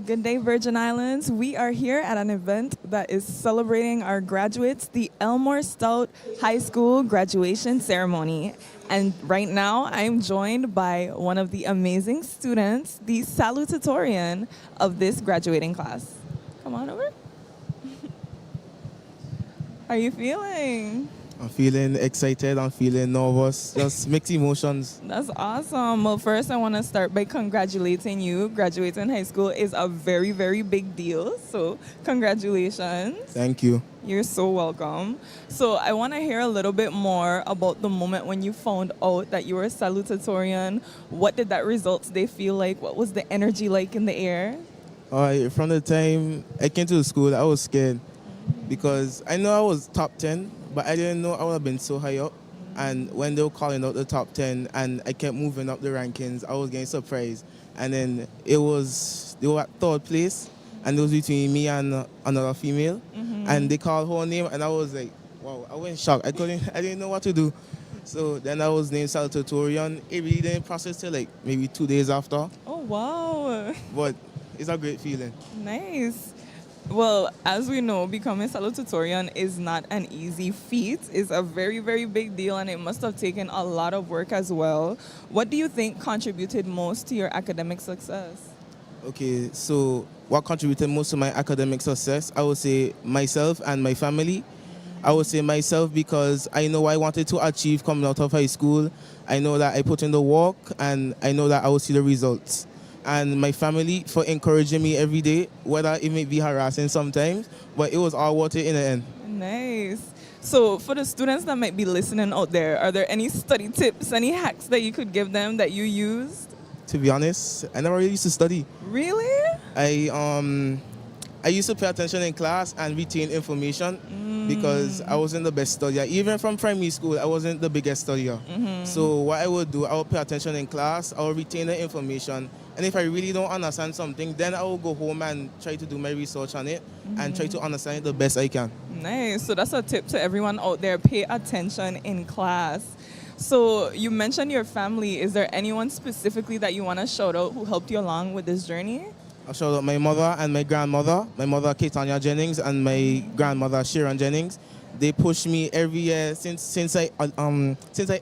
Good day, Virgin Islands. We are here at an event that is celebrating our graduates, the Elmore Stoutt High School graduation ceremony. And right now, I'm joined by one of the amazing students, the Salutatorian of this graduating class. Come on over. How are you feeling? I'm feeling excited, I'm feeling nervous, just mixed emotions. That's awesome. Well, first, I want to start by congratulating you. Graduating high school is a very, very big deal. So, congratulations. Thank you. You're so welcome. So, I want to hear a little bit more about the moment when you found out that you were a salutatorian. What did that results day feel like? What was the energy like in the air? From the time I came to the school, I was scared because I know I was top 10, but I didn't know I would have been so high up. And when they were calling out the top 10 and I kept moving up the rankings, I was getting surprised. And then they were at third place, and it was between me and another female. And they called her name, and I was like, wow, I was in shock. I didn't know what to do. So then I was named Salutatorian. It really didn't process till like maybe 2 days after. Oh, wow. But it's a great feeling. Nice. Well, as we know, becoming salutatorian is not an easy feat. It's a very, very big deal, and it must have taken a lot of work as well. What do you think contributed most to your academic success? Okay, so what contributed most to my academic success? I would say myself and my family. I would say myself because I know I wanted to achieve coming out of high school. I know that I put in the work, and I know that I will see the results. And my family for encouraging me every day, whether it may be harassing sometimes, but it was all worth it in the end. Nice. So for the students that might be listening out there, are there any study tips, any hacks that you could give them that you used? To be honest, I never really used to study. Really? I used to pay attention in class and retain information because I wasn't the best studier. Even from primary school, I wasn't the biggest studier. So what I would do, I would pay attention in class, I would retain the information, and if I really don't understand something, then I will go home and try to do my research on it and try to understand it the best I can. Nice. So that's a tip to everyone out there. Pay attention in class. So you mentioned your family. Is there anyone specifically that you want to shout out who helped you along with this journey? I'll shout out my mother and my grandmother. My mother, Ketania Jennings, and my grandmother, Sharon Jennings. They pushed me every year since I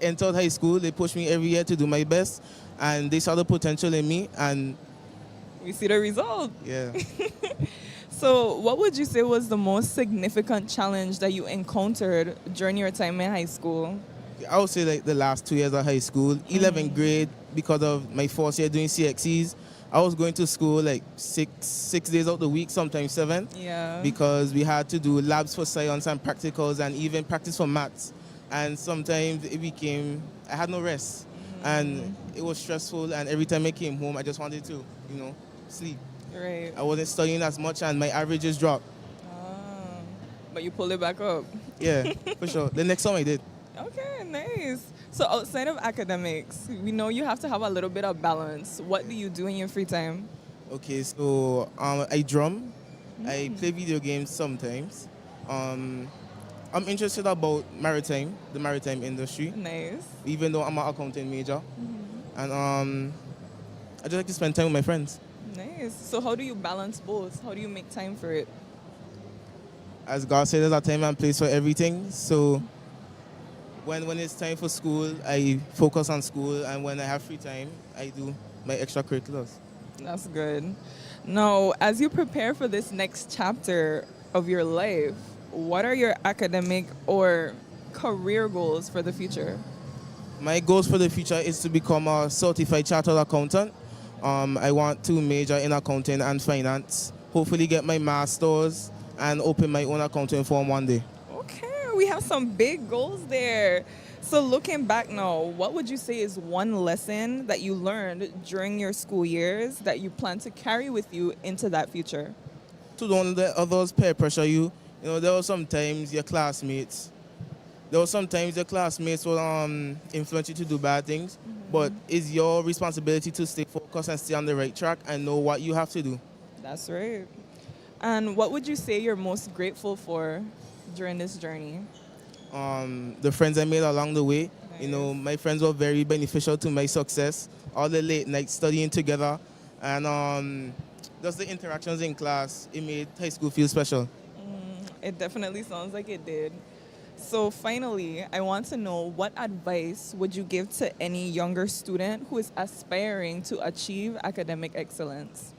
entered high school. They pushed me every year to do my best, and they saw the potential in me. And we see the result. Yeah. So, what would you say was the most significant challenge that you encountered during your time in high school? I would say like the last 2 years of high school, 11th grade, because of my first year doing CXEs. I was going to school like six days out the week, sometimes 7. Yeah. Because we had to do labs for science and practicals and even practice for maths. And sometimes I had no rest. And it was stressful, and every time I came home, I just wanted to, sleep. Right. I wasn't studying as much, and my averages dropped. But you pulled it back up. Yeah, for sure. The next time I did. Okay, nice. So outside of academics, we know you have to have a little bit of balance. What do you do in your free time? Okay, so I drum. I play video games sometimes. I'm interested about the maritime industry. Nice. Even though I'm an accounting major. And I just like to spend time with my friends. Nice. So how do you balance both? How do you make time for it? As God said, there's a time and place for everything. So when it's time for school, I focus on school, and when I have free time, I do my extracurriculars. That's good. Now, as you prepare for this next chapter of your life, what are your academic or career goals for the future? My goals for the future is to become a certified chartered accountant. I want to major in accounting and finance, hopefully get my master's and open my own accounting firm one day. Okay, we have some big goals there. So looking back now, what would you say is one lesson that you learned during your school years that you plan to carry with you into that future? To don't let others peer pressure you. There were sometimes your classmates will influence you to do bad things, but it's your responsibility to stay focused and stay on the right track and know what you have to do. That's right. And what would you say you're most grateful for during this journey? The friends I made along the way. Nice. My friends were very beneficial to my success. All the late nights studying together, And just the interactions in class, it made high school feel special. It definitely sounds like it did. So finally, I want to know, what advice would you give to any younger student who is aspiring to achieve academic excellence?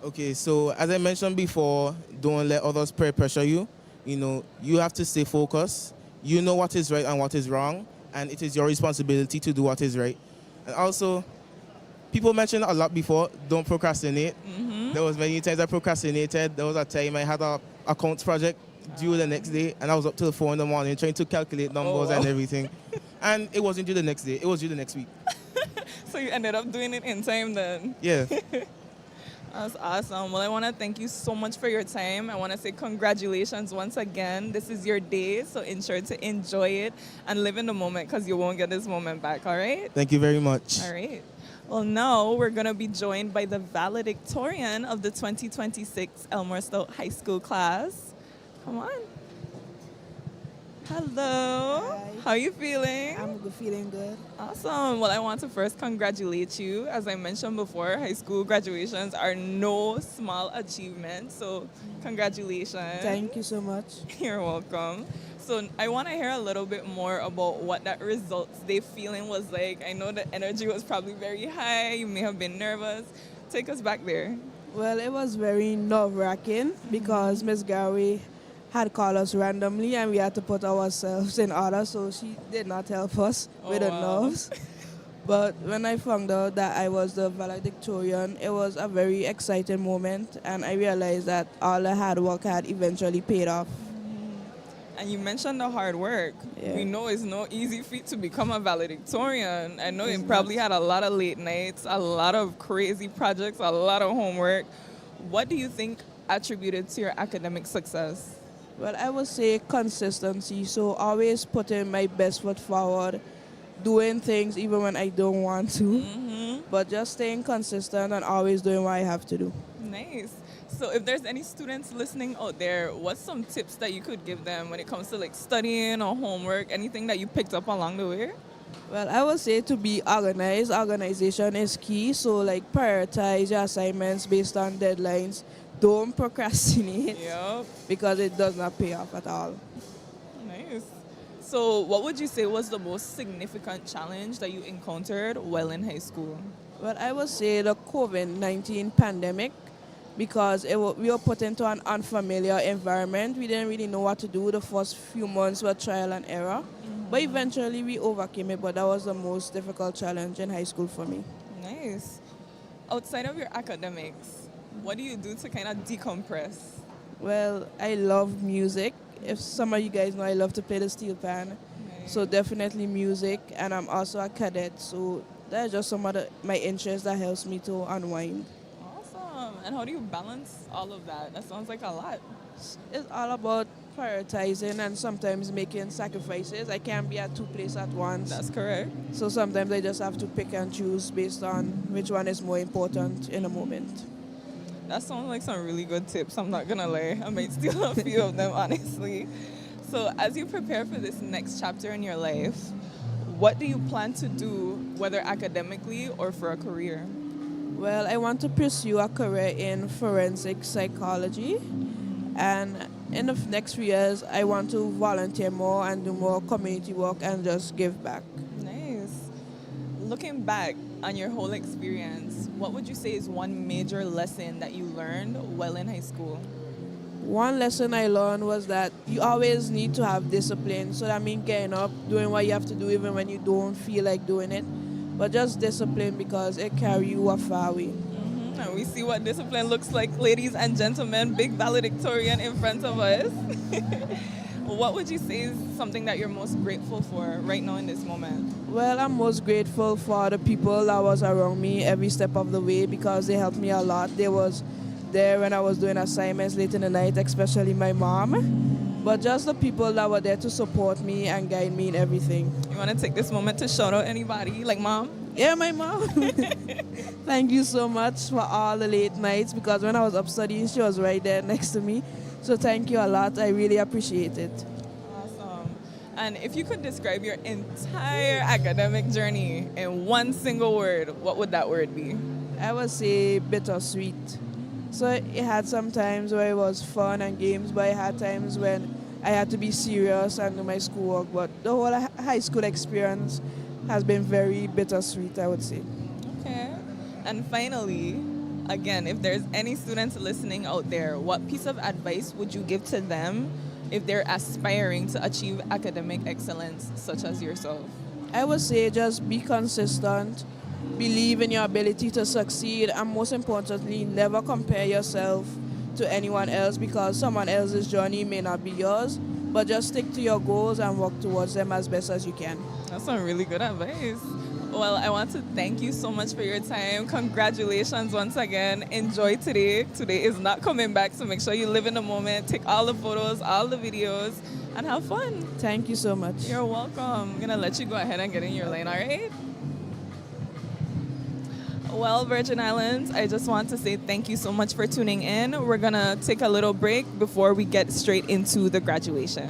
Okay, so as I mentioned before, don't let others peer pressure you. You have to stay focused. You know what is right and what is wrong, and it is your responsibility to do what is right. And also, people mentioned a lot before, don't procrastinate. There was many times I procrastinated. There was a time I had a accounts project due the next day, and I was up till 4 in the morning trying to calculate numbers and everything. And it wasn't due the next day, it was due the next week. So you ended up doing it in time then? Yeah. That's awesome. Well, I want to thank you so much for your time. I want to say congratulations once again. This is your day, so ensure to enjoy it and live in the moment, because you won't get this moment back, all right? Thank you very much. All right. Well, now we're going to be joined by the valedictorian of the 2026 Elmore Stoutt High School class. Come on. Hello. Hi. How are you feeling? I'm feeling good. Awesome. Well, I want to first congratulate you. As I mentioned before, high school graduations are no small achievement. So congratulations. Thank you so much. You're welcome. So I want to hear a little bit more about what that results day feeling was like. I know the energy was probably very high. You may have been nervous. Take us back there. Well, it was very nerve-wracking because Miss Gary had called us randomly and we had to put ourselves in order, so she did not help us with the nerves. But when I found out that I was the valedictorian, it was a very exciting moment, and I realized that all the hard work had eventually paid off. And you mentioned the hard work. Yeah. We know it's no easy feat to become a valedictorian. I know you probably had a lot of late nights, a lot of crazy projects, a lot of homework. What do you think attributed to your academic success? Well, I would say consistency. So always putting my best foot forward, doing things even when I don't want to, but just staying consistent and always doing what I have to do. Nice. So if there's any students listening out there, what's some tips that you could give them when it comes to like studying or homework, anything that you picked up along the way? Well, I would say to be organized. Organization is key. So like prioritize your assignments based on deadlines. Don't procrastinate because it does not pay off at all. Nice. So what would you say was the most significant challenge that you encountered while in high school? Well, I would say the COVID-19 pandemic, because we were put into an unfamiliar environment. We didn't really know what to do. The first few months were trial and error. But eventually we overcame it, but that was the most difficult challenge in high school for me. Nice. Outside of your academics, what do you do to kind of decompress? Well, I love music. If some of you guys know, I love to play the steel pan. Nice. So definitely music, and I'm also a cadet. So that's just some of my interests that helps me to unwind. Awesome. And how do you balance all of that? That sounds like a lot. It's all about prioritizing and sometimes making sacrifices. I can't be at two places at once. That's correct. So sometimes I just have to pick and choose based on which one is more important in a moment. That sounds like some really good tips. I'm not going to lie. I might steal a few of them, honestly. So as you prepare for this next chapter in your life, what do you plan to do, whether academically or for a career? Well, I want to pursue a career in forensic psychology. And in the next few years, I want to volunteer more and do more community work and just give back. Nice. Looking back on your whole experience, what would you say is one major lesson that you learned while in high school? One lesson I learned was that you always need to have discipline. So that means getting up, doing what you have to do even when you don't feel like doing it. But just discipline, because it carries you a far way. And we see what discipline looks like, ladies and gentlemen. Big valedictorian in front of us. What would you say is something that you're most grateful for right now in this moment? Well, I'm most grateful for the people that was around me every step of the way, because they helped me a lot. They was there when I was doing assignments late in the night, especially my mom. But just the people that were there to support me and guide me in everything. You want to take this moment to shout out anybody, like mom? Yeah, my mom. Thank you so much for all the late nights, because when I was up studying, she was right there next to me. So thank you a lot. I really appreciate it. Awesome. And if you could describe your entire academic journey in one single word, what would that word be? I would say bittersweet. So it had some times where it was fun and games, but it had times when I had to be serious and do my schoolwork. But the whole high school experience has been very bittersweet, I would say. Okay. And finally, again, if there's any students listening out there, what piece of advice would you give to them if they're aspiring to achieve academic excellence, such as yourself? I would say just be consistent, believe in your ability to succeed, and most importantly, never compare yourself to anyone else because someone else's journey may not be yours, but just stick to your goals and work towards them as best as you can. That's some really good advice. Well, I want to thank you so much for your time. Congratulations once again. Enjoy today. Today is not coming back, so make sure you live in the moment, take all the photos, all the videos, and have fun. Thank you so much. You're welcome. I'm going to let you go ahead and get in your lane, all right? Well, Virgin Islands, I just want to say thank you so much for tuning in. We're going to take a little break before we get straight into the graduation.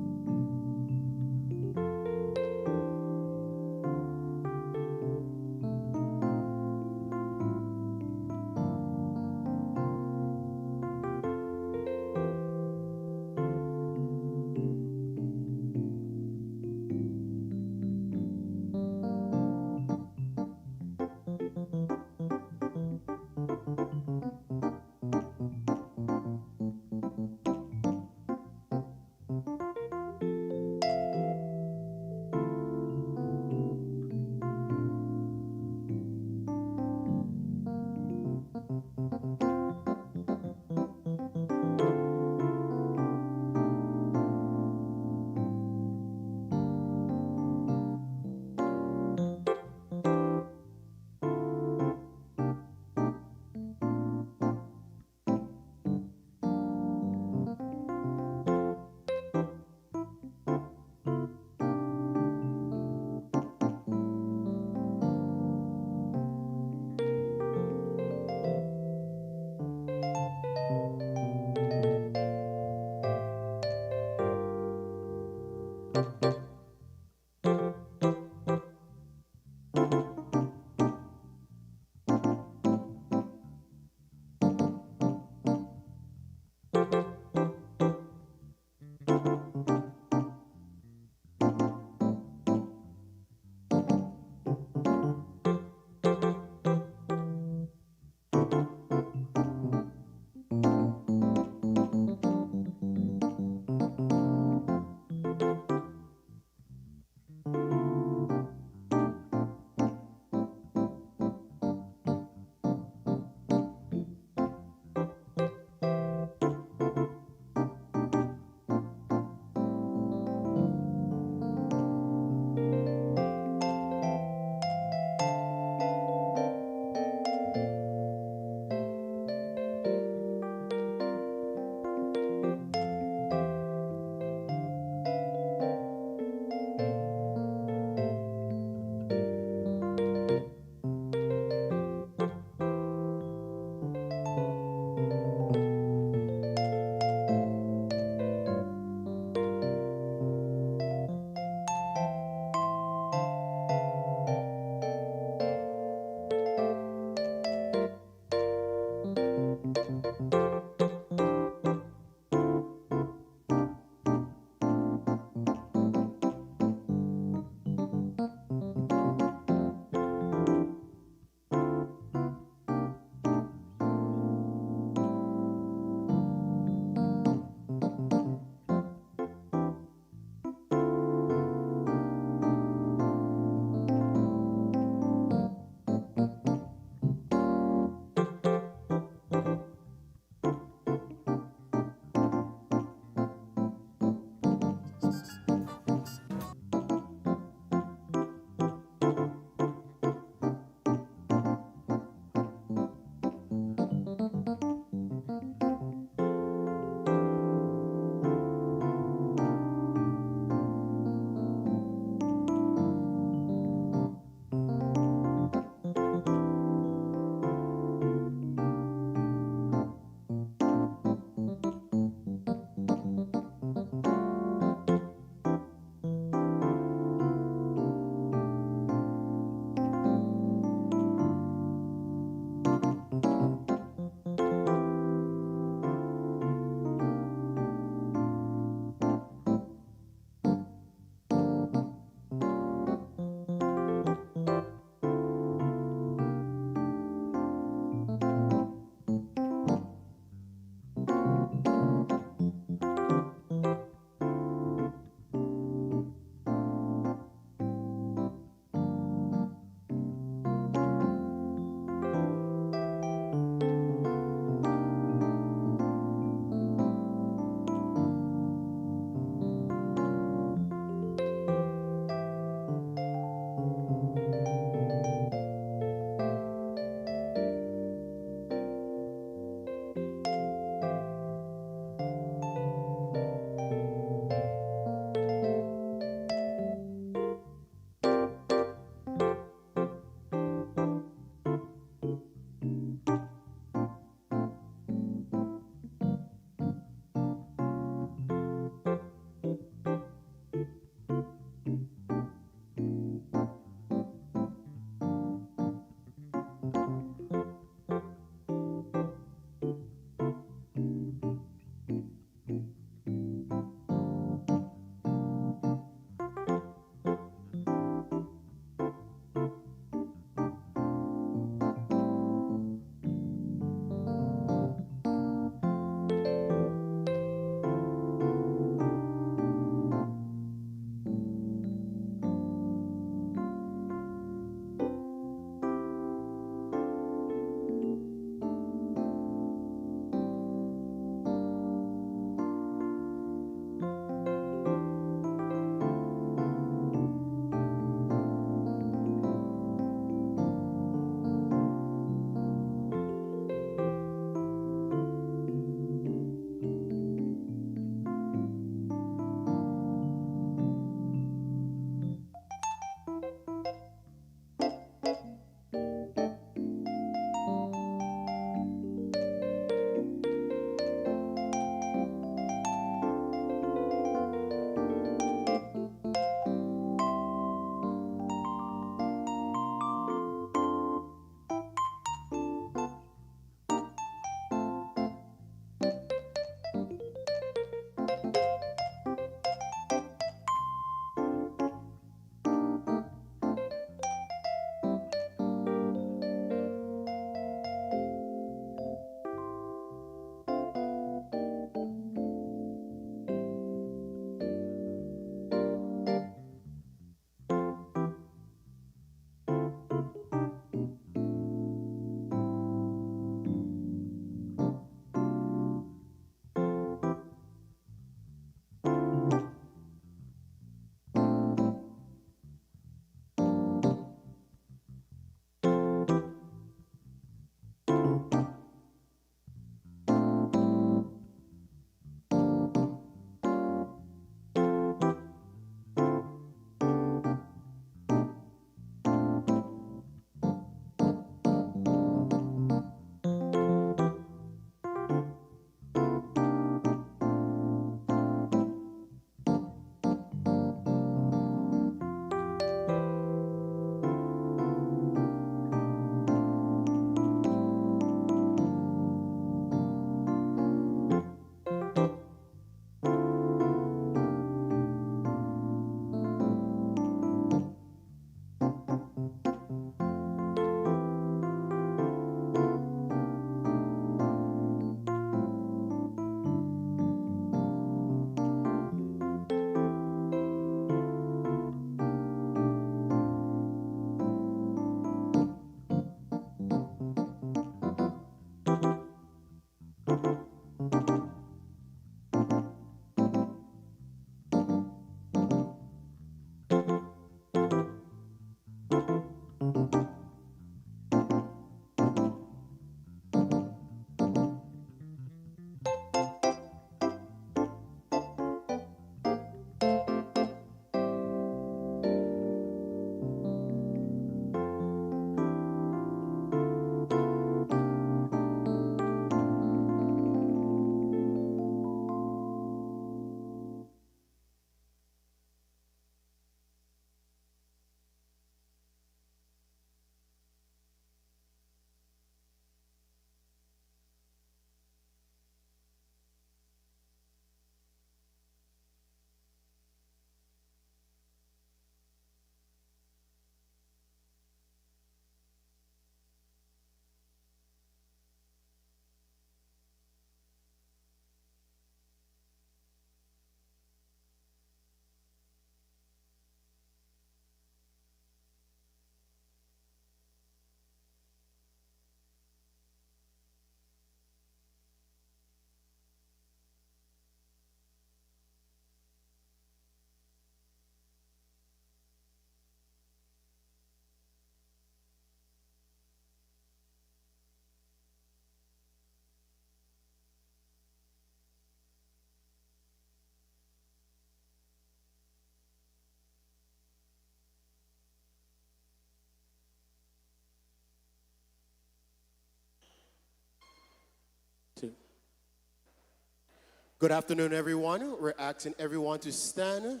Good afternoon, everyone. We're asking everyone to stand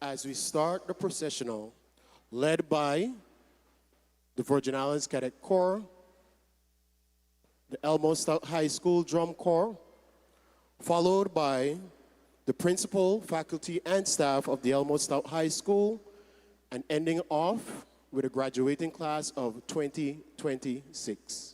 as we start the processional, led by the Virgin Islands Cadet Corps, the Elmore Stoutt High School Drum Corps, followed by the principal, faculty, and staff of the Elmore Stoutt High School, and ending off with a graduating class of 2026.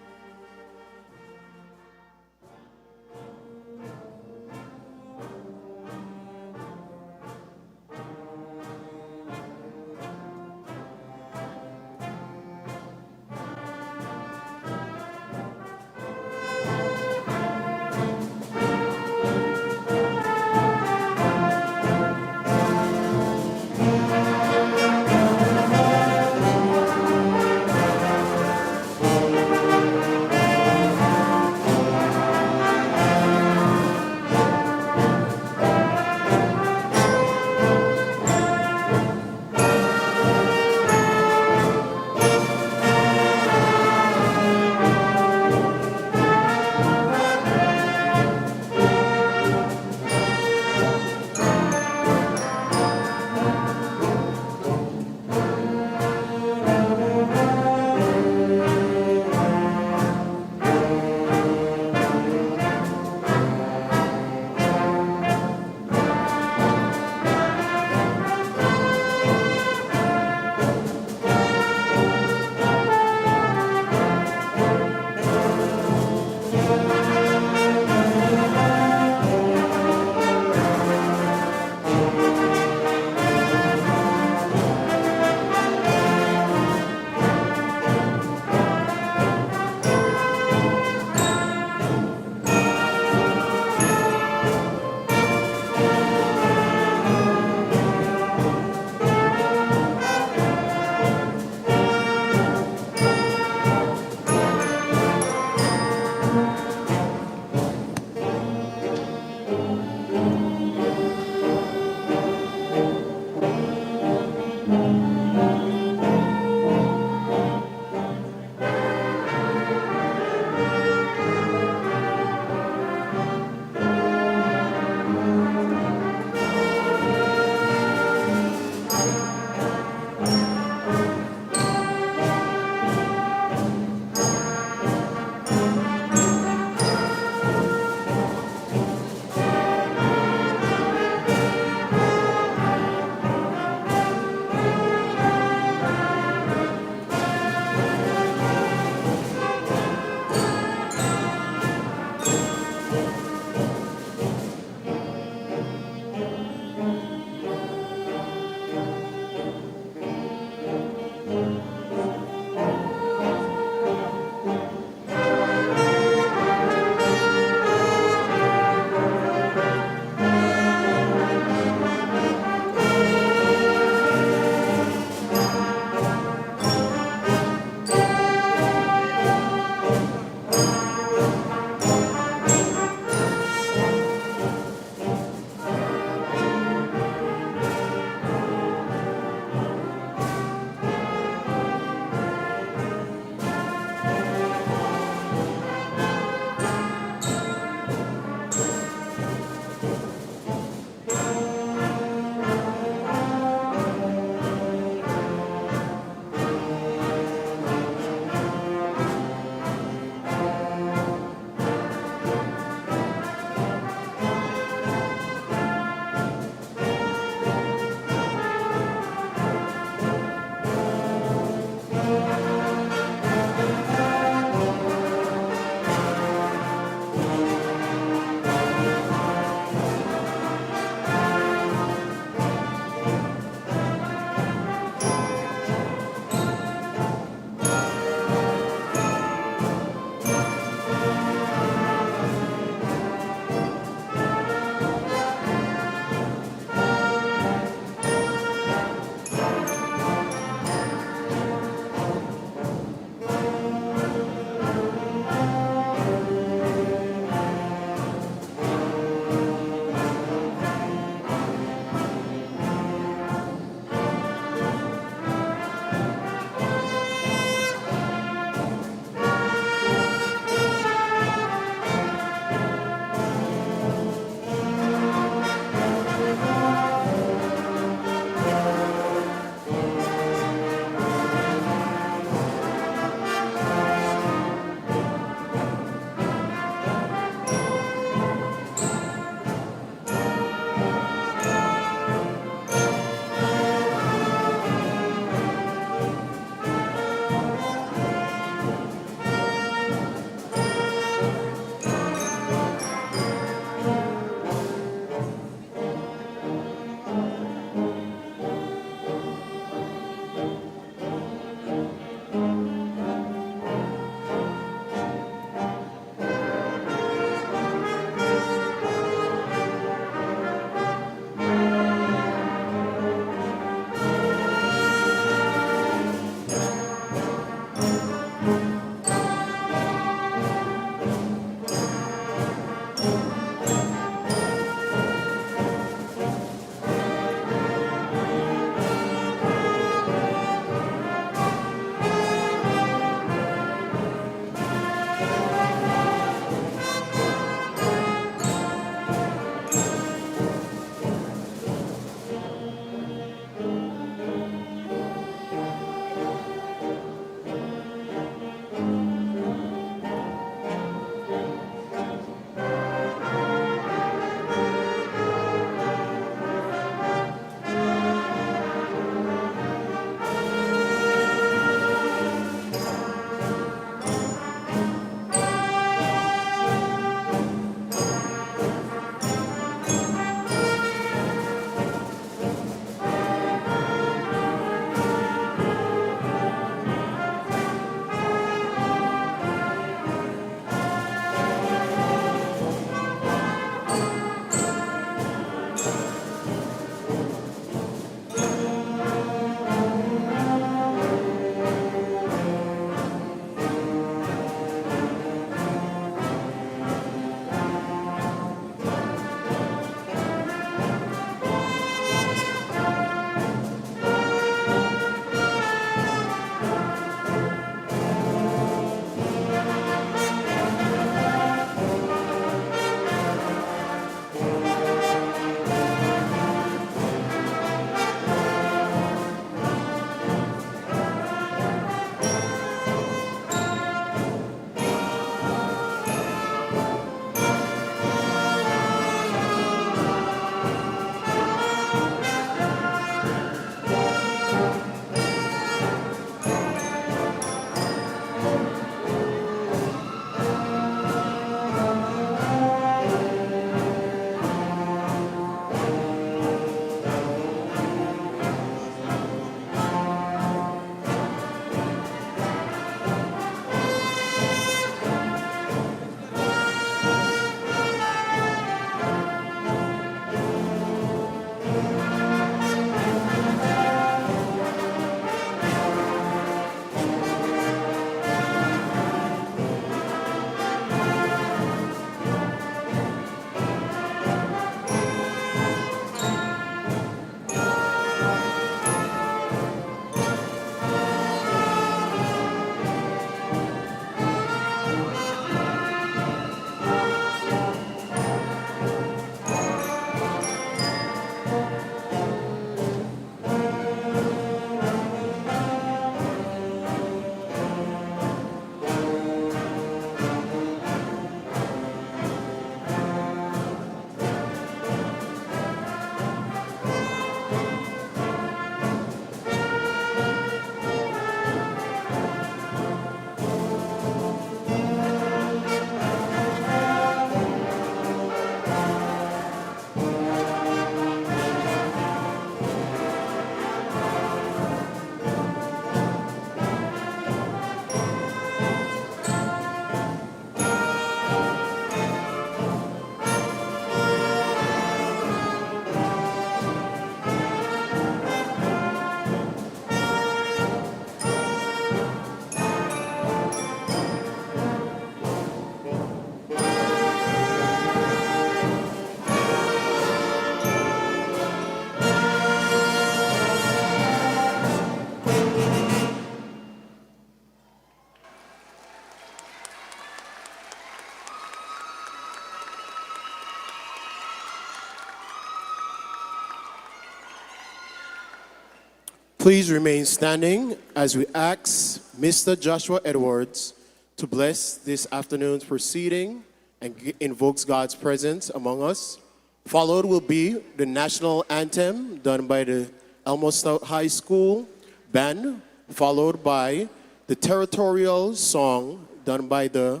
Please remain standing as we ask Mr. Joshua Edwards to bless this afternoon's proceeding and invokes God's presence among us. Followed will be the national anthem done by the Elmore Stoutt High School band, followed by the territorial song done by the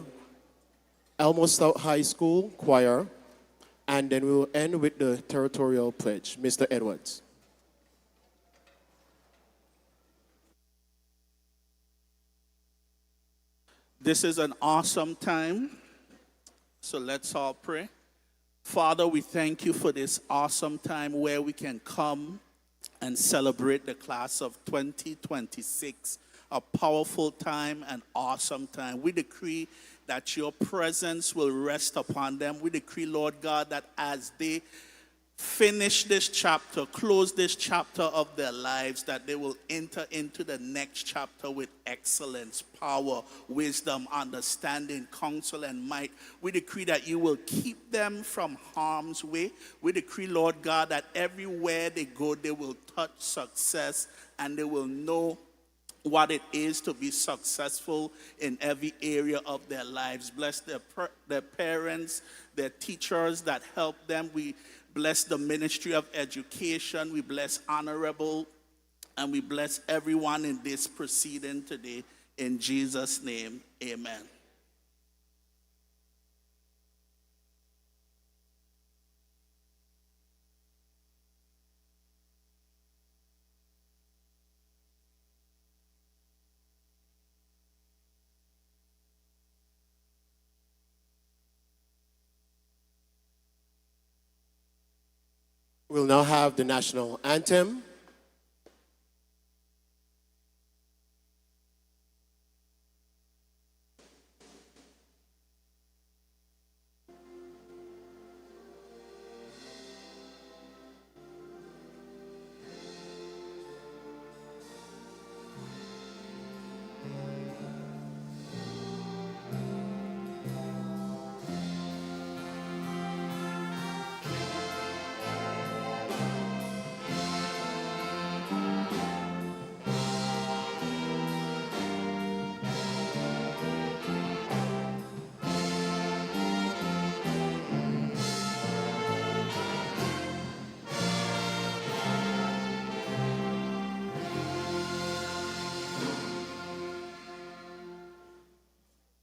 Elmore Stoutt High School choir, and then we will end with the territorial pledge. Mr. Edwards. This is an awesome time, so let's all pray. Father, we thank you for this awesome time where we can come and celebrate the class of 2026, a powerful time and awesome time. We decree that your presence will rest upon them. We decree, Lord God, that as they finish this chapter, close this chapter of their lives, that they will enter into the next chapter with excellence, power, wisdom, understanding, counsel, and might. We decree that you will keep them from harm's way. We decree, Lord God, that everywhere they go, they will touch success and they will know what it is to be successful in every area of their lives. Bless their parents, their teachers that help them. We bless the Ministry of Education. We bless Honorable, and we bless everyone in this proceeding today. In Jesus' name, amen. We'll now have the national anthem.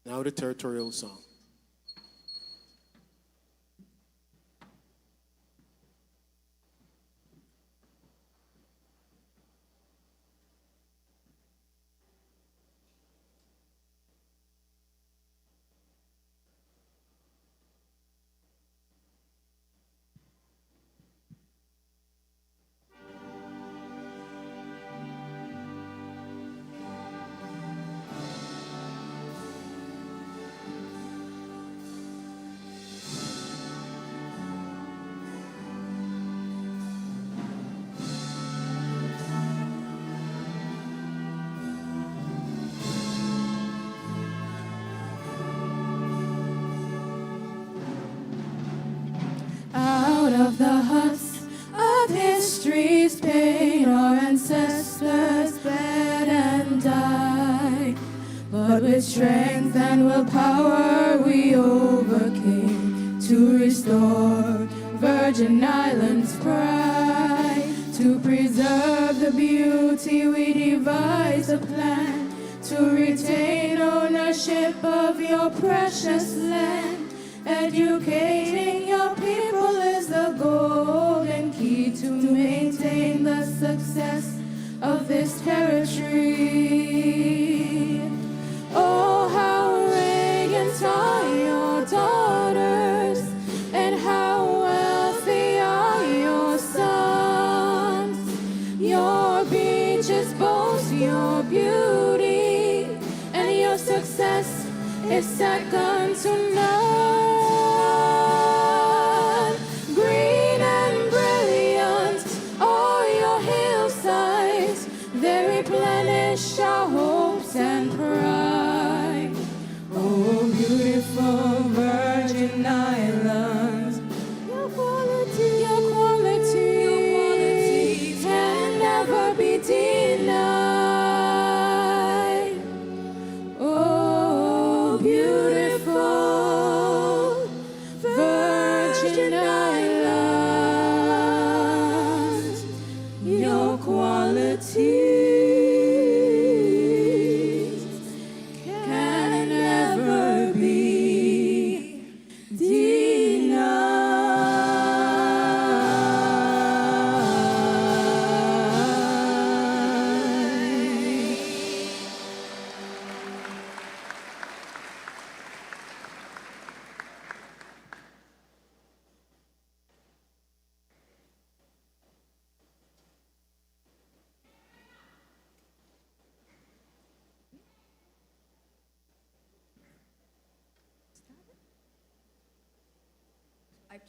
Now the territorial song. Out of the huts of history's pain, our ancestors bled and died. But with strength and willpower we overcame to restore Virgin Islands' pride. To preserve the beauty we devised a plan to retain ownership of your precious land. Educating your people is the golden key to maintain the success of this territory. Oh, how radiant are your daughters, and how wealthy are your sons. Your beaches boast your beauty, and your success is second to none. Green and brilliant are your hillsides, they replenish our hopes and pride. Oh, beautiful Virgin Islands, your quality can never be denied. and islands, your qualities can never be denied.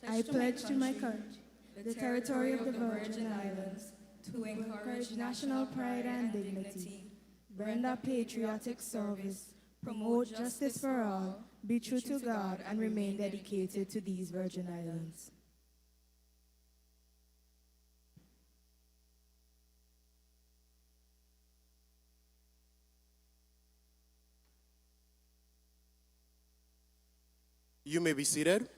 I pledge to my country, the territory of the Virgin Islands, to encourage national pride and dignity, render patriotic service, promote justice for all, be true to God, and remain dedicated to these Virgin Islands. You may be seated.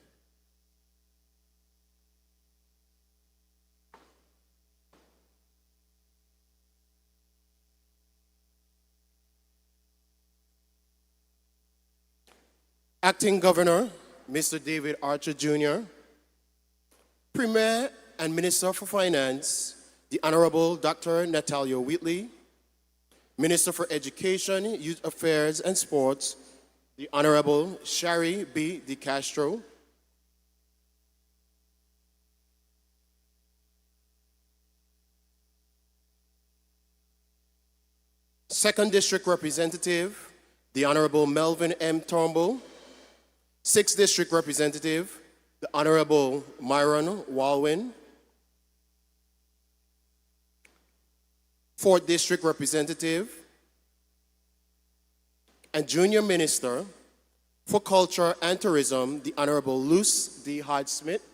Acting Governor, Mr. David Archer Jr., Premier and Minister for Finance, the Honorable Dr. Natalia Whitley, Minister for Education, Youth Affairs and Sports, the Honorable Shari B. DeCastro, Second District Representative, the Honorable Melvin M. Turnbull, 6th District Representative, the Honorable Myron Walwin, 4th District Representative, and Junior Minister for Culture and Tourism, the Honorable Luce D. Hodge-Smith,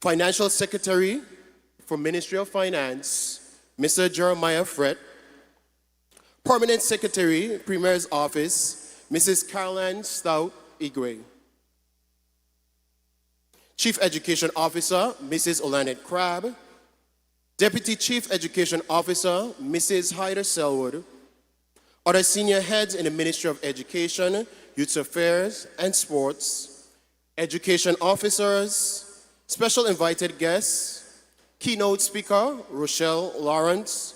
Financial Secretary for Ministry of Finance, Mr. Jeremiah Frett, Permanent Secretary, Premier's Office, Mrs. Caroline Stoutt Igwe, Chief Education Officer, Mrs. Olanet Crabb, Deputy Chief Education Officer, Mrs. Hyder Selwood, other senior heads in the Ministry of Education, Youth Affairs and Sports, education officers, special invited guests, keynote speaker, Rochelle Lawrence,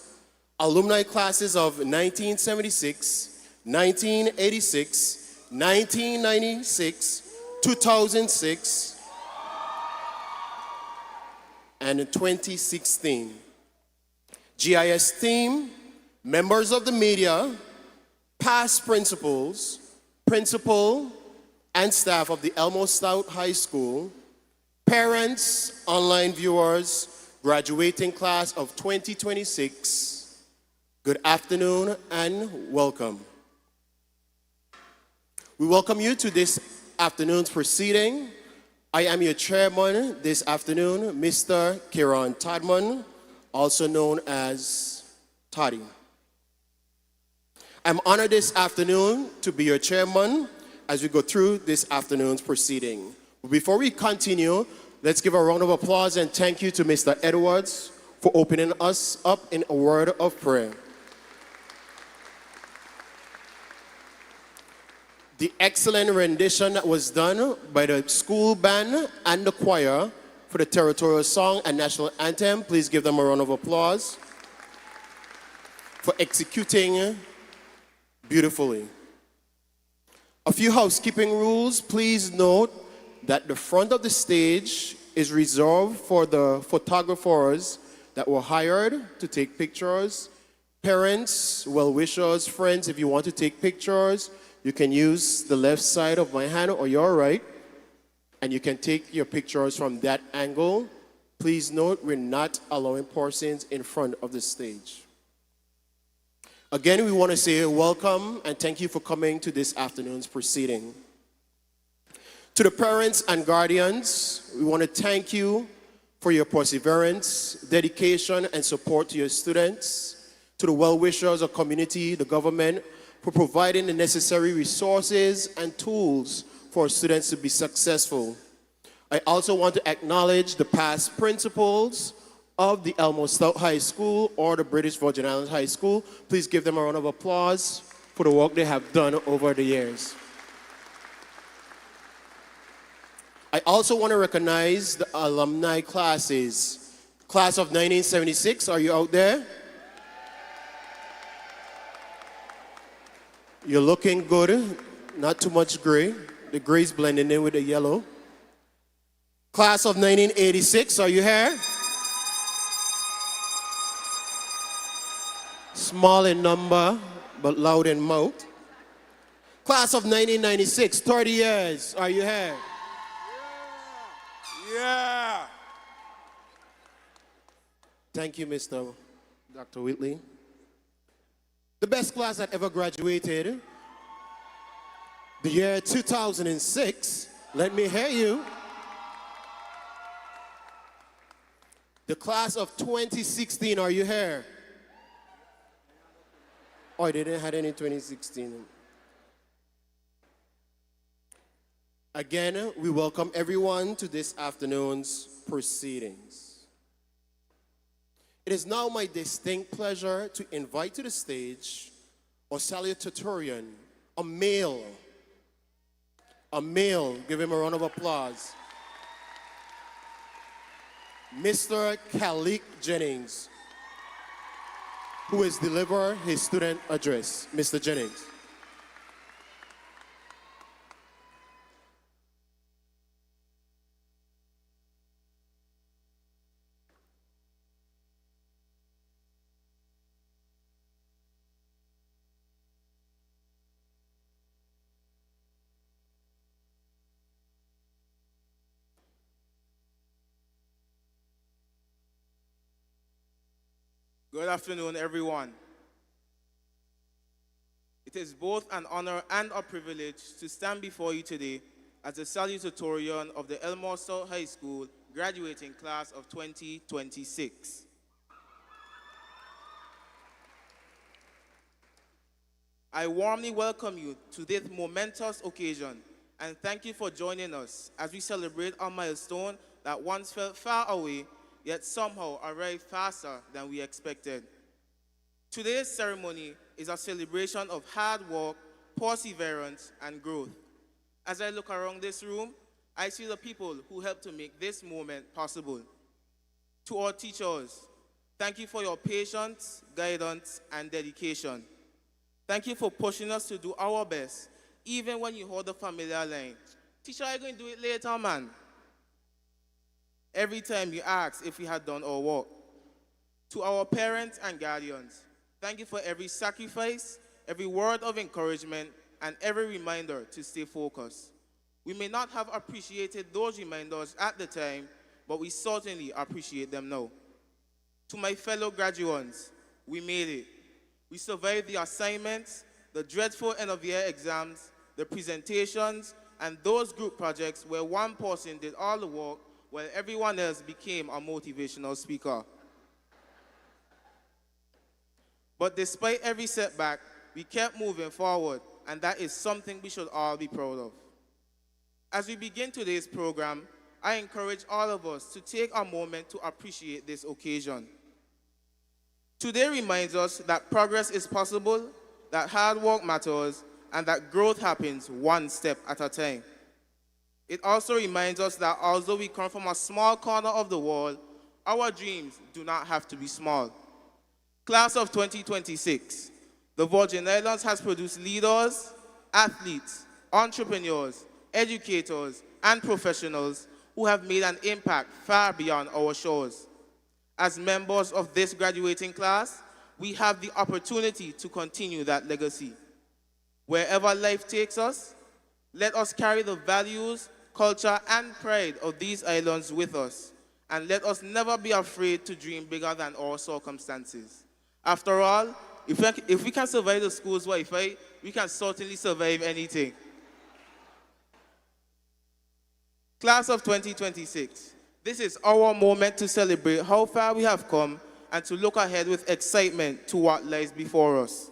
alumni classes of 1976, 1986, 1996, 2006, and 2016. GIS team, members of the media, past principals, principal, and staff of the Elmore Stoutt High School, parents, online viewers, graduating class of 2026, good afternoon and welcome. We welcome you to this afternoon's proceeding. I am your chairman this afternoon, Mr. Kieran Tadman, also known as Toddy. I'm honored this afternoon to be your chairman as we go through this afternoon's proceeding. But before we continue, let's give a round of applause and thank you to Mr. Edwards for opening us up in a word of prayer. The excellent rendition that was done by the school band and the choir for the territorial song and national anthem, please give them a round of applause for executing beautifully. A few housekeeping rules. Please note that the front of the stage is reserved for the photographers that were hired to take pictures. Parents, well-wishers, friends, if you want to take pictures, you can use the left side of my hand or your right, and you can take your pictures from that angle. Please note, we're not allowing persons in front of the stage. Again, we want to say welcome and thank you for coming to this afternoon's proceeding. To the parents and guardians, we want to thank you for your perseverance, dedication, and support to your students. To the well-wishers of community, the government, for providing the necessary resources and tools for students to be successful. I also want to acknowledge the past principals of the Elmore Stoutt High School or the British Virgin Islands High School. Please give them a round of applause for the work they have done over the years. I also want to recognize the alumni classes. Class of 1976, are you out there? You're looking good, not too much gray. The gray's blending in with the yellow. Class of 1986, are you here? Small in number, but loud in mouth. Class of 1996, 30 years, are you here? Yeah. Thank you, Mr. Dr. Whitley. The best class that ever graduated, the year 2006, let me hear you. The class of 2016, are you here? Oh, they didn't have any 2016. Again, we welcome everyone to this afternoon's proceedings. It is now my distinct pleasure to invite to the stage our Salutatorian, a male, give him a round of applause, Mr. Kalik Jennings, who will deliver his student address. Mr. Jennings. Good afternoon, everyone. It is both an honor and a privilege to stand before you today as the Salutatorian of the Elmore Stoutt High School graduating class of 2026. I warmly welcome you to this momentous occasion and thank you for joining us as we celebrate a milestone that once felt far away yet somehow arrived faster than we expected. Today's ceremony is a celebration of hard work, perseverance, and growth. As I look around this room, I see the people who helped to make this moment possible. To our teachers, thank you for your patience, guidance, and dedication. Thank you for pushing us to do our best, even when you hold the familiar line. Teacher, are you going to do it later, man? Every time you ask if we had done our work. To our parents and guardians, thank you for every sacrifice, every word of encouragement, and every reminder to stay focused. We may not have appreciated those reminders at the time, but we certainly appreciate them now. To my fellow graduates, we made it. We survived the assignments, the dreadful end-of-year exams, the presentations, and those group projects where one person did all the work while everyone else became a motivational speaker. But despite every setback, we kept moving forward, and that is something we should all be proud of. As we begin today's program, I encourage all of us to take a moment to appreciate this occasion. Today reminds us that progress is possible, that hard work matters, and that growth happens one step at a time. It also reminds us that although we come from a small corner of the world, our dreams do not have to be small. Class of 2026, the Virgin Islands has produced leaders, athletes, entrepreneurs, educators, and professionals who have made an impact far beyond our shores. As members of this graduating class, we have the opportunity to continue that legacy. Wherever life takes us, let us carry the values, culture, and pride of these islands with us, and let us never be afraid to dream bigger than our circumstances. After all, if we can survive the school's Wi-Fi, we can certainly survive anything. Class of 2026, this is our moment to celebrate how far we have come and to look ahead with excitement to what lies before us.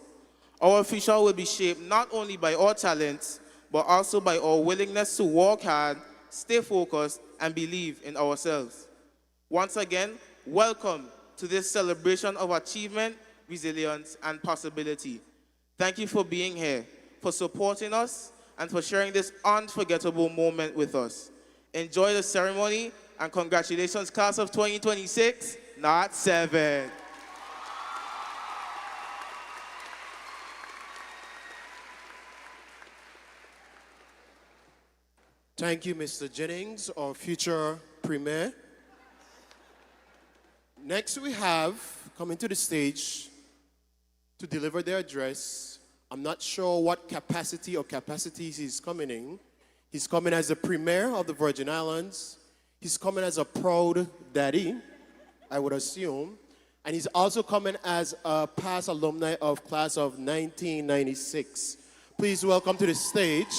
Our future will be shaped not only by our talents, but also by our willingness to work hard, stay focused, and believe in ourselves. Once again, welcome to this celebration of achievement, resilience, and possibility. Thank you for being here, for supporting us, and for sharing this unforgettable moment with us. Enjoy the ceremony, and congratulations, class of 2026, not 7. Thank you, Mr. Jennings, our future premier. Next, we have coming to the stage to deliver their address. I'm not sure what capacity or capacities he's coming in. He's coming as the premier of the Virgin Islands. He's coming as a proud daddy, I would assume. And he's also coming as a past alumni of class of 1996. Please welcome to the stage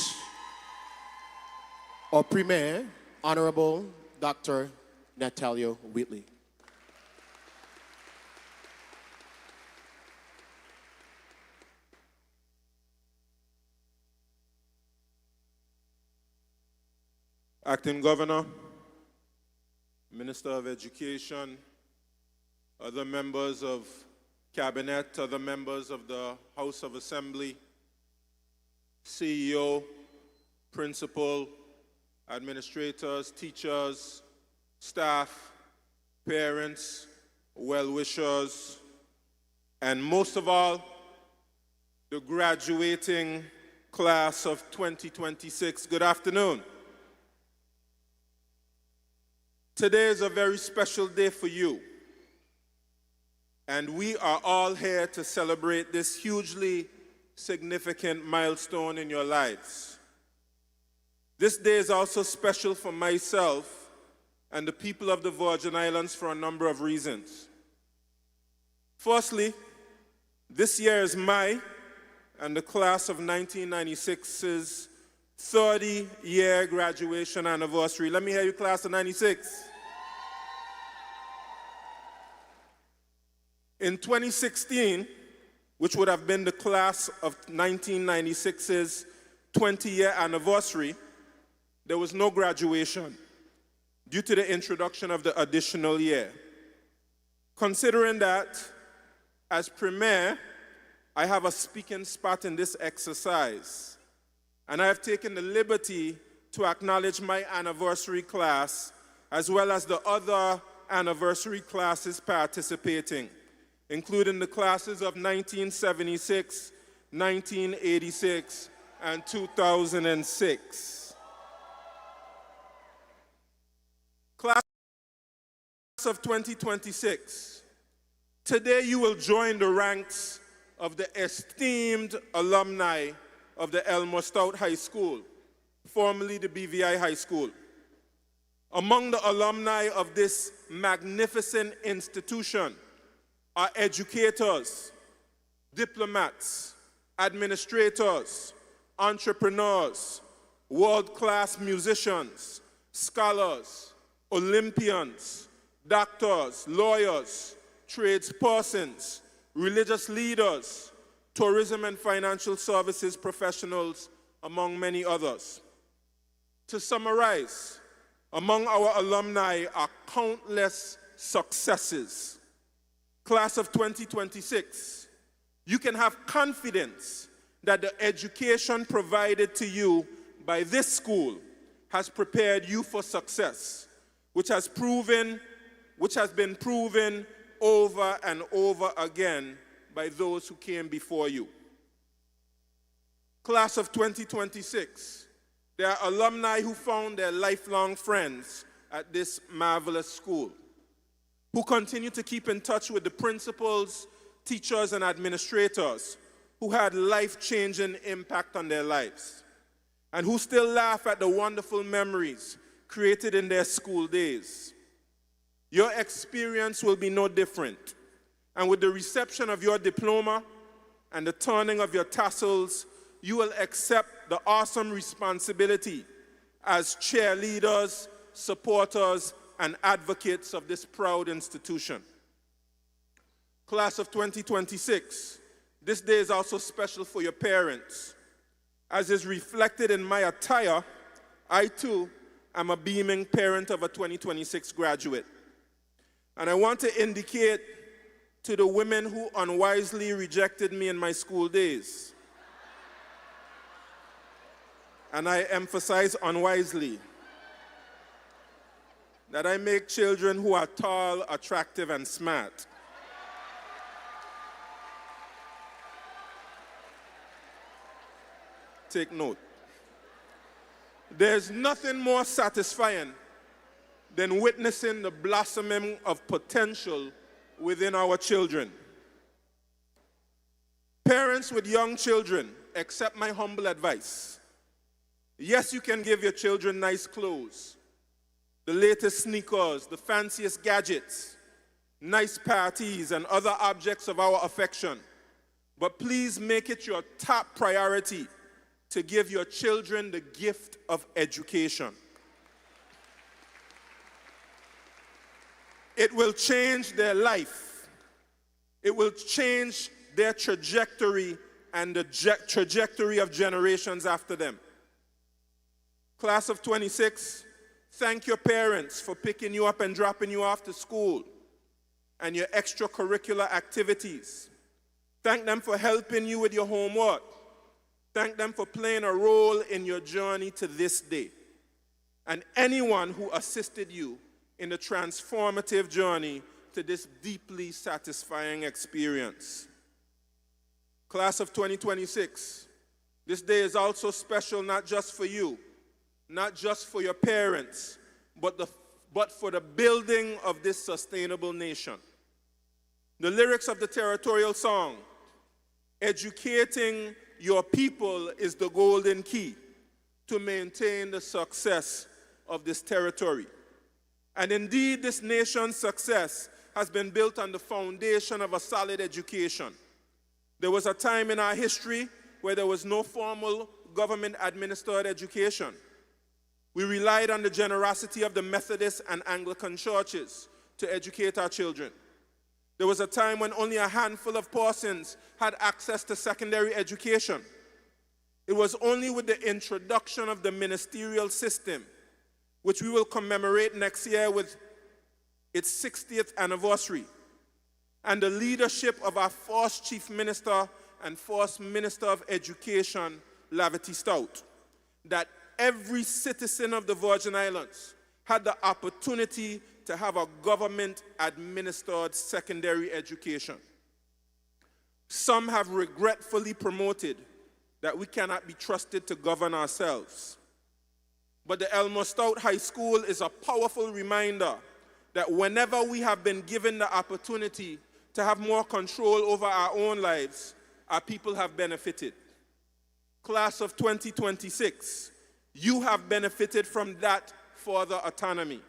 our premier, Honorable Dr. Natalia Wheatley. Acting Governor, Minister of Education, other members of Cabinet, other members of the House of Assembly, CEO, Principal, administrators, teachers, staff, parents, well-wishers, and most of all, the graduating class of 2026. Good afternoon. Today is a very special day for you, and we are all here to celebrate this hugely significant milestone in your lives. This day is also special for myself and the people of the Virgin Islands for a number of reasons. Firstly, this year is my and the class of 1996's 30-year graduation anniversary. Let me hear you, class of 96. In 2016, which would have been the class of 1996's 20-year anniversary, there was no graduation due to the introduction of the additional year. Considering that, as premier, I have a speaking spot in this exercise, and I have taken the liberty to acknowledge my anniversary class as well as the other anniversary classes participating, including the classes of 1976, 1986, and 2006. Class of 2026, today you will join the ranks of the esteemed alumni of the Elmore Stoutt High School, formerly the BVI High School. Among the alumni of this magnificent institution are educators, diplomats, administrators, entrepreneurs, world-class musicians, scholars, Olympians, doctors, lawyers, tradespersons, religious leaders, tourism and financial services professionals, among many others. To summarize, among our alumni are countless successes. Class of 2026, you can have confidence that the education provided to you by this school has prepared you for success, which has been proven over and over again by those who came before you. Class of 2026, there are alumni who found their lifelong friends at this marvelous school, who continue to keep in touch with the principals, teachers, and administrators who had life-changing impact on their lives, and who still laugh at the wonderful memories created in their school days. Your experience will be no different, and with the reception of your diploma and the turning of your tassels, you will accept the awesome responsibility as cheerleaders, supporters, and advocates of this proud institution. Class of 2026, this day is also special for your parents, As is reflected in my attire, I too am a beaming parent of a 2026 graduate. And I want to indicate to the women who unwisely rejected me in my school days, and I emphasize unwisely, that I make children who are tall, attractive, and smart. Take note. There's nothing more satisfying than witnessing the blossoming of potential within our children. Parents with young children, accept my humble advice. Yes, you can give your children nice clothes, the latest sneakers, the fanciest gadgets, nice parties, and other objects of our affection. But please make it your top priority to give your children the gift of education. It will change their life. It will change their trajectory and the trajectory of generations after them. Class of 26, thank your parents for picking you up and dropping you off to school and your extracurricular activities. Thank them for helping you with your homework. Thank them for playing a role in your journey to this day. And anyone who assisted you in the transformative journey to this deeply satisfying experience. Class of 2026, this day is also special not just for you, not just for your parents, but for the building of this sustainable nation. The lyrics of the territorial song, educating your people is the golden key to maintain the success of this territory. And indeed, this nation's success has been built on the foundation of a solid education. There was a time in our history where there was no formal government-administered education. We relied on the generosity of the Methodist and Anglican churches to educate our children. There was a time when only a handful of persons had access to secondary education. It was only with the introduction of the ministerial system, which we will commemorate next year with its 60th anniversary, and the leadership of our first Chief Minister and first Minister of Education, Lavity Stoutt, that every citizen of the Virgin Islands had the opportunity to have a government-administered secondary education. Some have regretfully promoted that we cannot be trusted to govern ourselves. But the Elmore Stoutt High School is a powerful reminder that whenever we have been given the opportunity to have more control over our own lives, our people have benefited. Class of 2026, you have benefited from that further autonomy.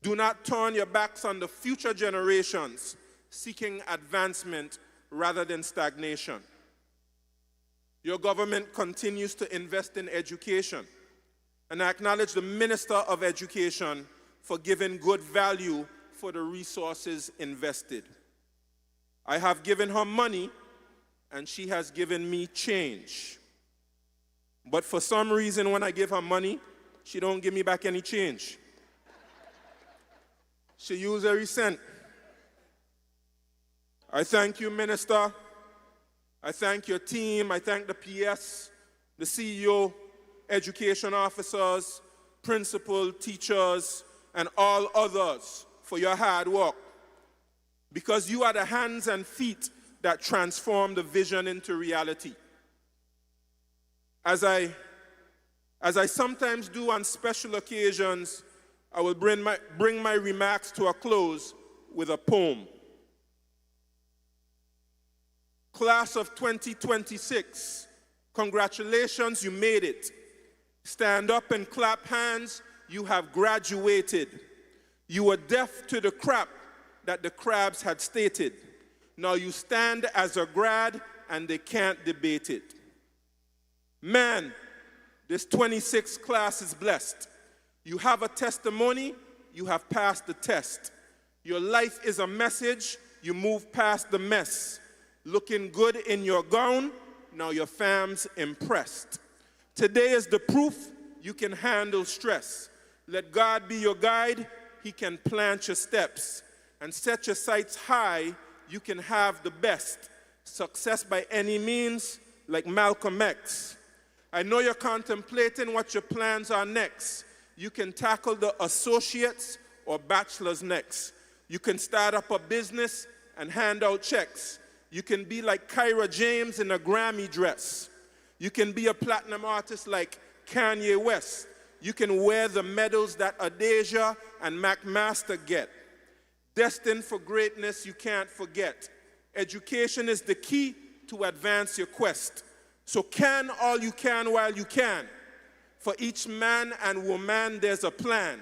Do not turn your backs on the future generations seeking advancement rather than stagnation. Your government continues to invest in education, and I acknowledge the Minister of Education for giving good value for the resources invested. I have given her money, and she has given me change. But for some reason, when I give her money, she don't give me back any change. She used every cent. I thank you, Minister. I thank your team. I thank the PS, the CEO, education officers, principal, teachers, and all others for your hard work. Because you are the hands and feet that transform the vision into reality. As I sometimes do on special occasions, I will bring my remarks to a close with a poem. Class of 2026, congratulations, you made it. Stand up and clap hands, you have graduated. You were deaf to the crap that the crabs had stated. Now you stand as a grad and they can't debate it. Man, this 26th class is blessed. You have a testimony, you have passed the test. Your life is a message, you move past the mess. Looking good in your gown, now your fam's impressed. Today is the proof you can handle stress. Let God be your guide. He can plant your steps. And set your sights high, you can have the best. Success by any means, like Malcolm X. I know you're contemplating what your plans are next. You can tackle the associates or bachelor's next. You can start up a business and hand out checks. You can be like Kyra James in a Grammy dress. You can be a platinum artist like Kanye West. You can wear the medals that Adasia and Mac Master get. Destined for greatness you can't forget. Education is the key to advance your quest. So can all you can while you can. For each man and woman there's a plan.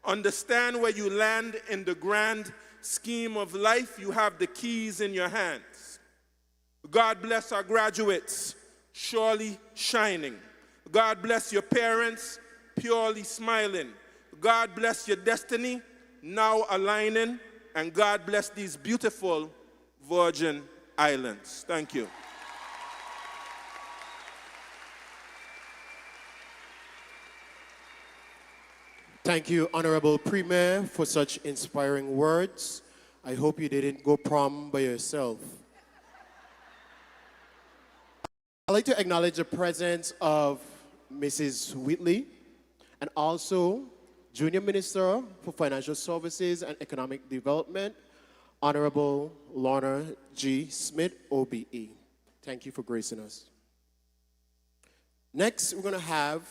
Understand where you land in the grand scheme of life. You have the keys in your hands. God bless our graduates, surely shining. God bless your parents, purely smiling. God bless your destiny, now aligning. And God bless these beautiful Virgin Islands. Thank you. Thank you, Honorable Premier, for such inspiring words. I hope you didn't go prom by yourself. I'd like to acknowledge the presence of Mrs. Whitley and also Junior Minister for Financial Services and Economic Development, Honorable Lorna G. Smith, OBE. Thank you for gracing us. Next, we're going to have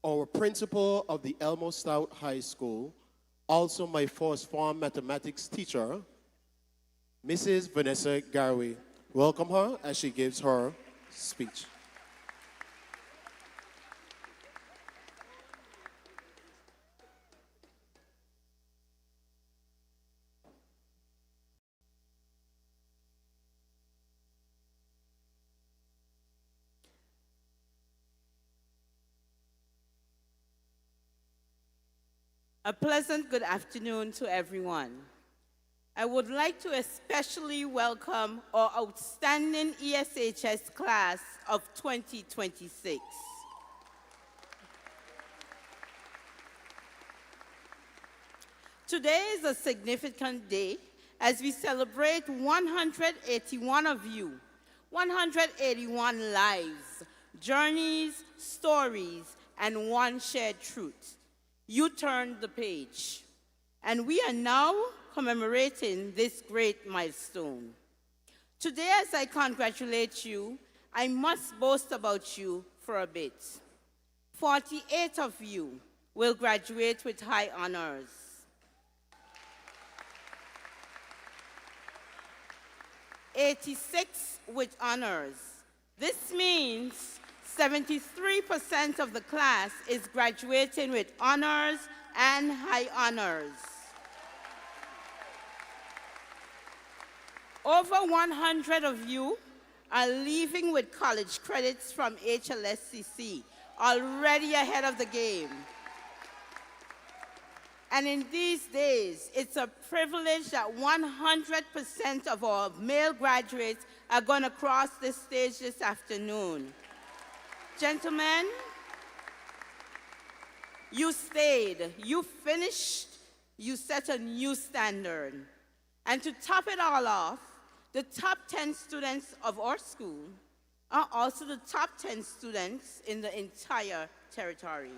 our principal of the Elmore Stoutt High School, also my first form mathematics teacher, Mrs. Vanessa Garvey. Welcome her as she gives her speech. A pleasant good afternoon to everyone. I would like to especially welcome our outstanding ESHS class of 2026. Today is a significant day as we celebrate 181 of you, 181 lives, journeys, stories, and one shared truth. You turned the page, and we are now commemorating this great milestone. Today, as I congratulate you, I must boast about you for a bit. 48 of you will graduate with high honors. 86 with honors. This means 73% of the class is graduating with honors and high honors. Over 100 of you are leaving with college credits from HLSCC, already ahead of the game. And in these days, it's a privilege that 100% of our male graduates are going to cross this stage this afternoon. Gentlemen, you stayed, you finished, you set a new standard. And to top it all off, the top 10 students of our school are also the top 10 students in the entire territory.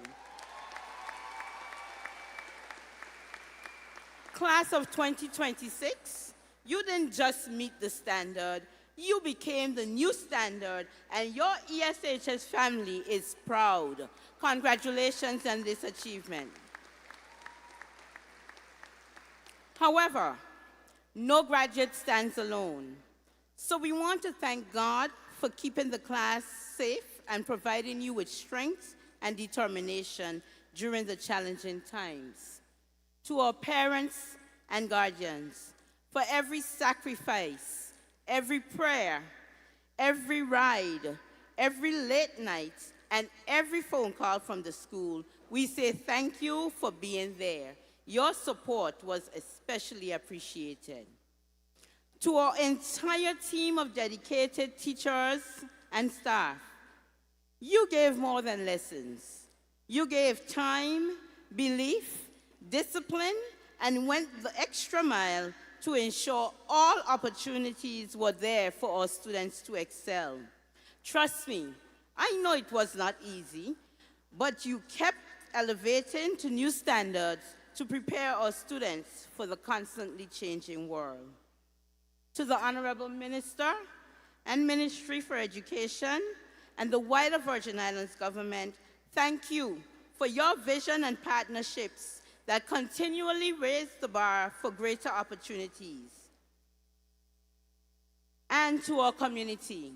Class of 2026, you didn't just meet the standard, you became the new standard, and your ESHS family is proud. Congratulations on this achievement. However, no graduate stands alone. So we want to thank God for keeping the class safe and providing you with strength and determination during the challenging times. To our parents and guardians, for every sacrifice, every prayer, every ride, every late night, and every phone call from the school, we say thank you for being there. Your support was especially appreciated. To our entire team of dedicated teachers and staff, You gave more than lessons. You gave time, belief, discipline, and went the extra mile to ensure all opportunities were there for our students to excel. Trust me, I know it was not easy, but you kept elevating to new standards to prepare our students for the constantly changing world. To the Honorable Minister and Ministry for Education and the wider Virgin Islands government, thank you for your vision and partnerships that continually raise the bar for greater opportunities. And to our community,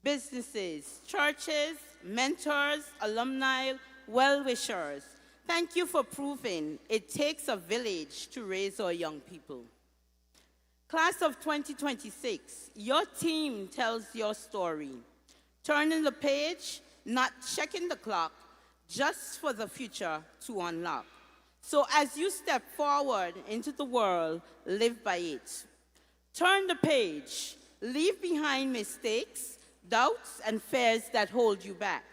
businesses, churches, mentors, alumni, well-wishers, thank you for proving it takes a village to raise our young people. Class of 2026, your team tells your story. Turning the page, not checking the clock, just for the future to unlock. So as you step forward into the world, live by it. Turn the page, leave behind mistakes, doubts, and fears that hold you back.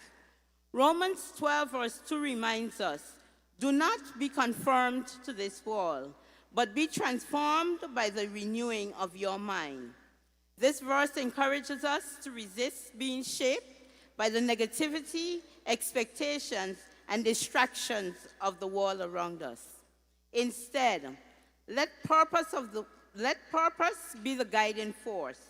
Romans 12 verse 2 reminds us, do not be conformed to this world, but be transformed by the renewing of your mind. This verse encourages us to resist being shaped by the negativity, expectations, and distractions of the world around us. Instead, let purpose be the guiding force,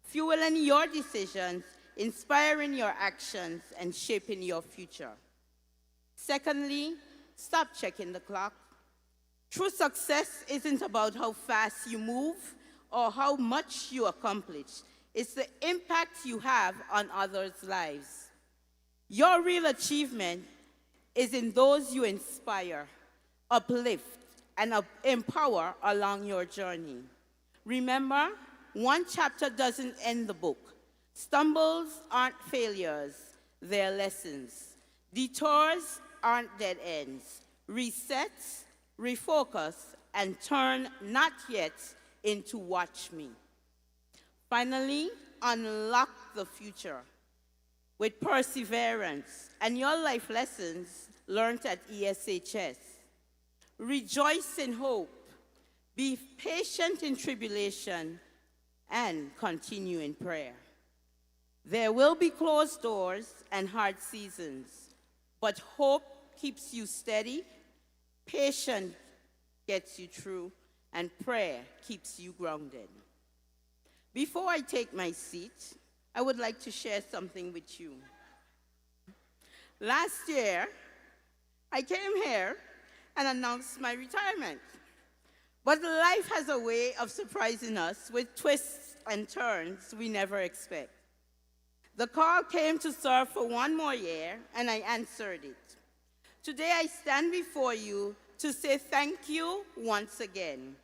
fueling your decisions, inspiring your actions, and shaping your future. Secondly, stop checking the clock. True success isn't about how fast you move or how much you accomplish. It's the impact you have on others' lives. Your real achievement is in those you inspire, uplift, and empower along your journey. Remember, one chapter doesn't end the book. Stumbles aren't failures, they're lessons. Detours aren't dead ends. Reset, refocus, and turn not yet into watch me. Finally, unlock the future with perseverance and your life lessons learned at ESHS. Rejoice in hope, be patient in tribulation, and continue in prayer. There will be closed doors and hard seasons, but hope keeps you steady, patience gets you through, and prayer keeps you grounded. Before I take my seat, I would like to share something with you. Last year, I came here and announced my retirement. But life has a way of surprising us with twists and turns we never expect. The call came to serve for one more year, and I answered it. Today, I stand before you to say thank you once again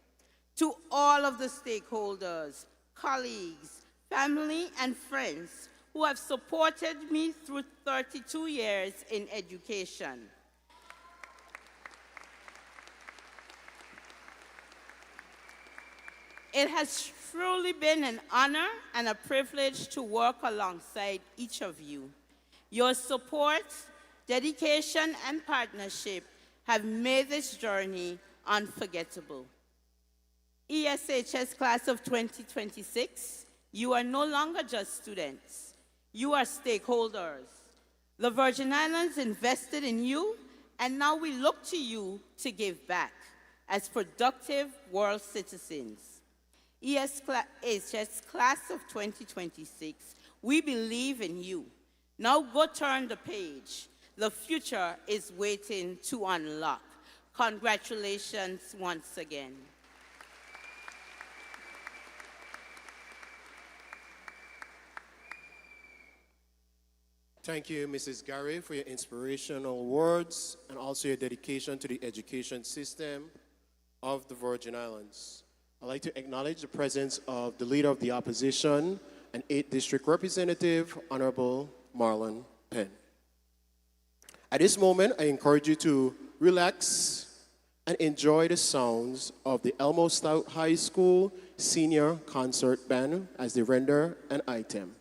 to all of the stakeholders, colleagues, family, and friends who have supported me through 32 years in education. It has truly been an honor and a privilege to work alongside each of you. Your support, dedication, and partnership have made this journey unforgettable. ESHS Class of 2026, you are no longer just students. You are stakeholders. The Virgin Islands invested in you, and now we look to you to give back as productive world citizens. ESHS Class of 2026, we believe in you. Now go turn the page. The future is waiting to unlock. Congratulations once again. Thank you, Mrs. Gary, for your inspirational words and also your dedication to the education system of the Virgin Islands. I'd like to acknowledge the presence of the Leader of the Opposition and 8th District Representative, Honorable Marlon Penn. At this moment, I encourage you to relax and enjoy the sounds of the Elmore Stoutt High School Senior Concert Band as they render an item.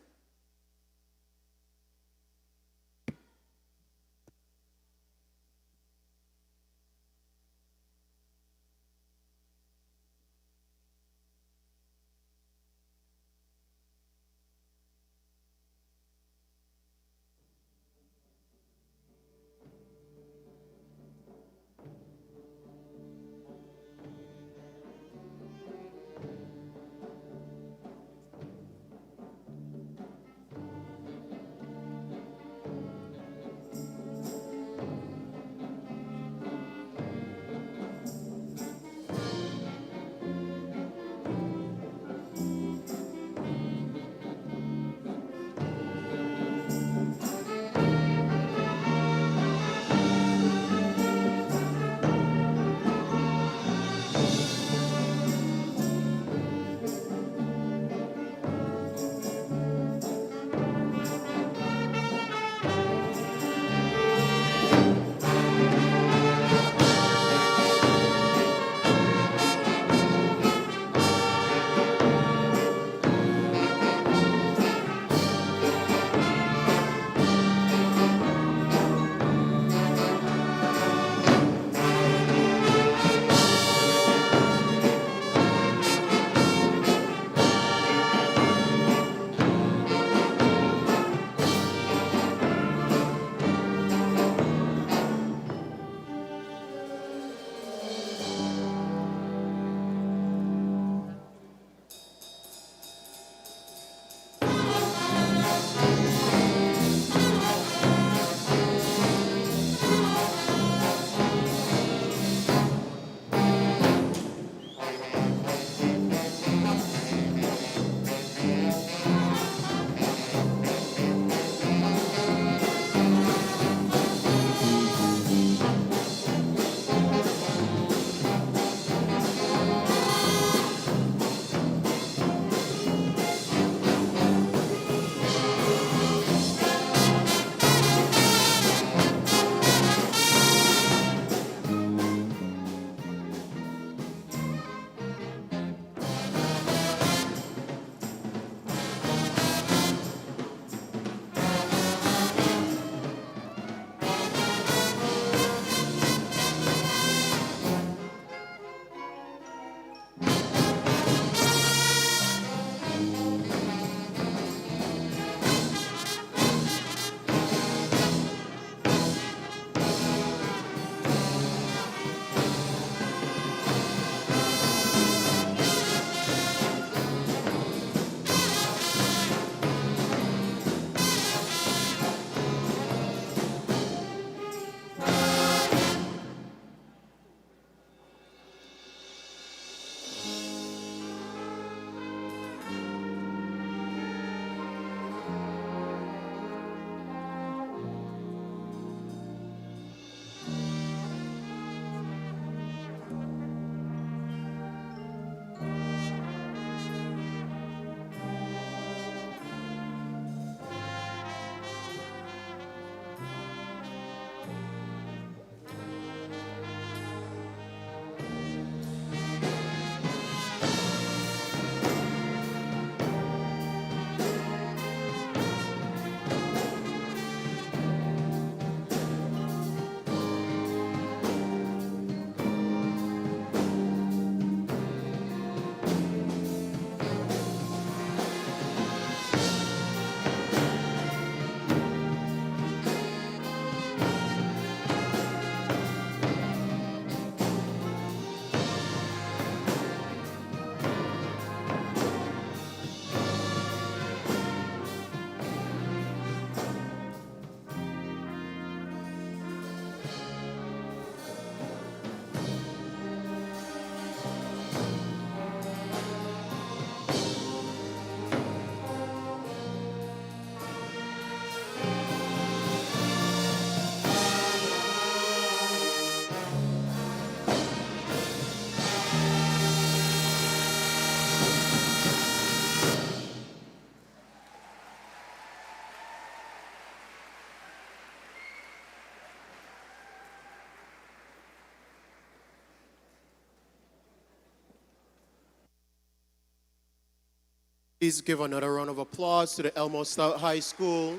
Please give another round of applause to the Elmore Stoutt High School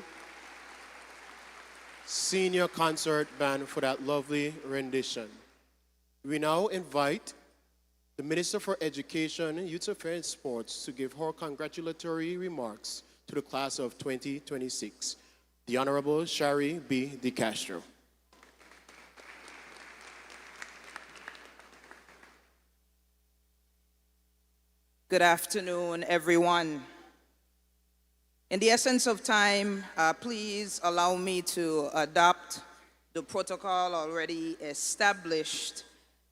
Senior Concert Band for that lovely rendition. We now invite the Minister for Education, Youth Affairs and Sports to give her congratulatory remarks to the class of 2026. The Honorable Shari B. De Castro. Good afternoon, everyone. In the essence of time, please allow me to adopt the protocol already established.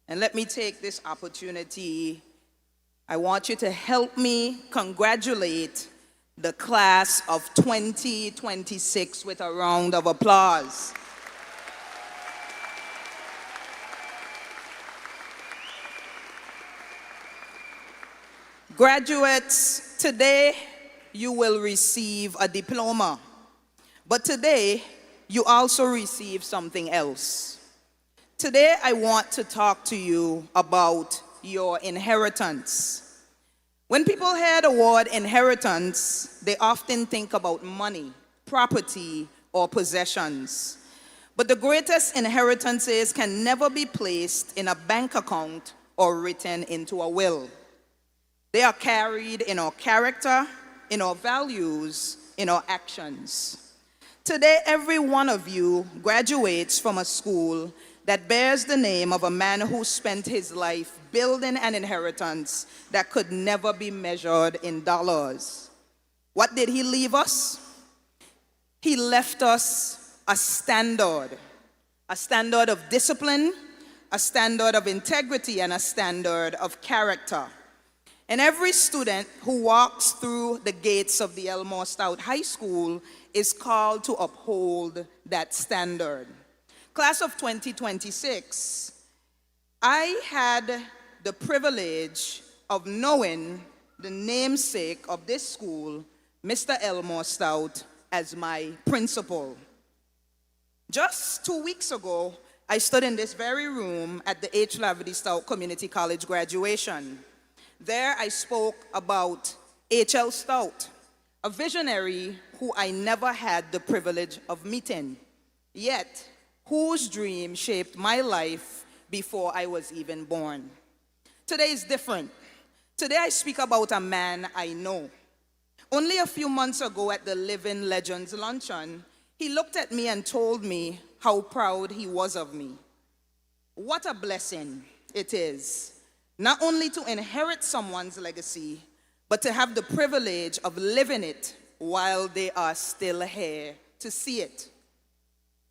And let me take this opportunity. I want you to help me congratulate the class of 2026 with a round of applause. Graduates, today you will receive a diploma, but today you also receive something else. Today I want to talk to you about your inheritance. When people hear the word inheritance, they often think about money, property, or possessions. But the greatest inheritances can never be placed in a bank account or written into a will. They are carried in our character, in our values, in our actions. Today, every one of you graduates from a school that bears the name of a man who spent his life building an inheritance that could never be measured in dollars. What did he leave us? He left us a standard of discipline, a standard of integrity, and a standard of character. And every student who walks through the gates of the Elmore Stoutt High School is called to uphold that standard. Class of 2026, I had the privilege of knowing the namesake of this school, Mr. Elmore Stoutt, as my principal. Just 2 weeks ago, I stood in this very room at the H. Laverty Stoutt Community College graduation. There I spoke about H.L. Stoutt, a visionary who I never had the privilege of meeting, yet whose dream shaped my life before I was even born. Today is different. Today I speak about a man I know. Only a few months ago at the Living Legends luncheon, he looked at me and told me how proud he was of me. What a blessing it is, not only to inherit someone's legacy, but to have the privilege of living it while they are still here to see it.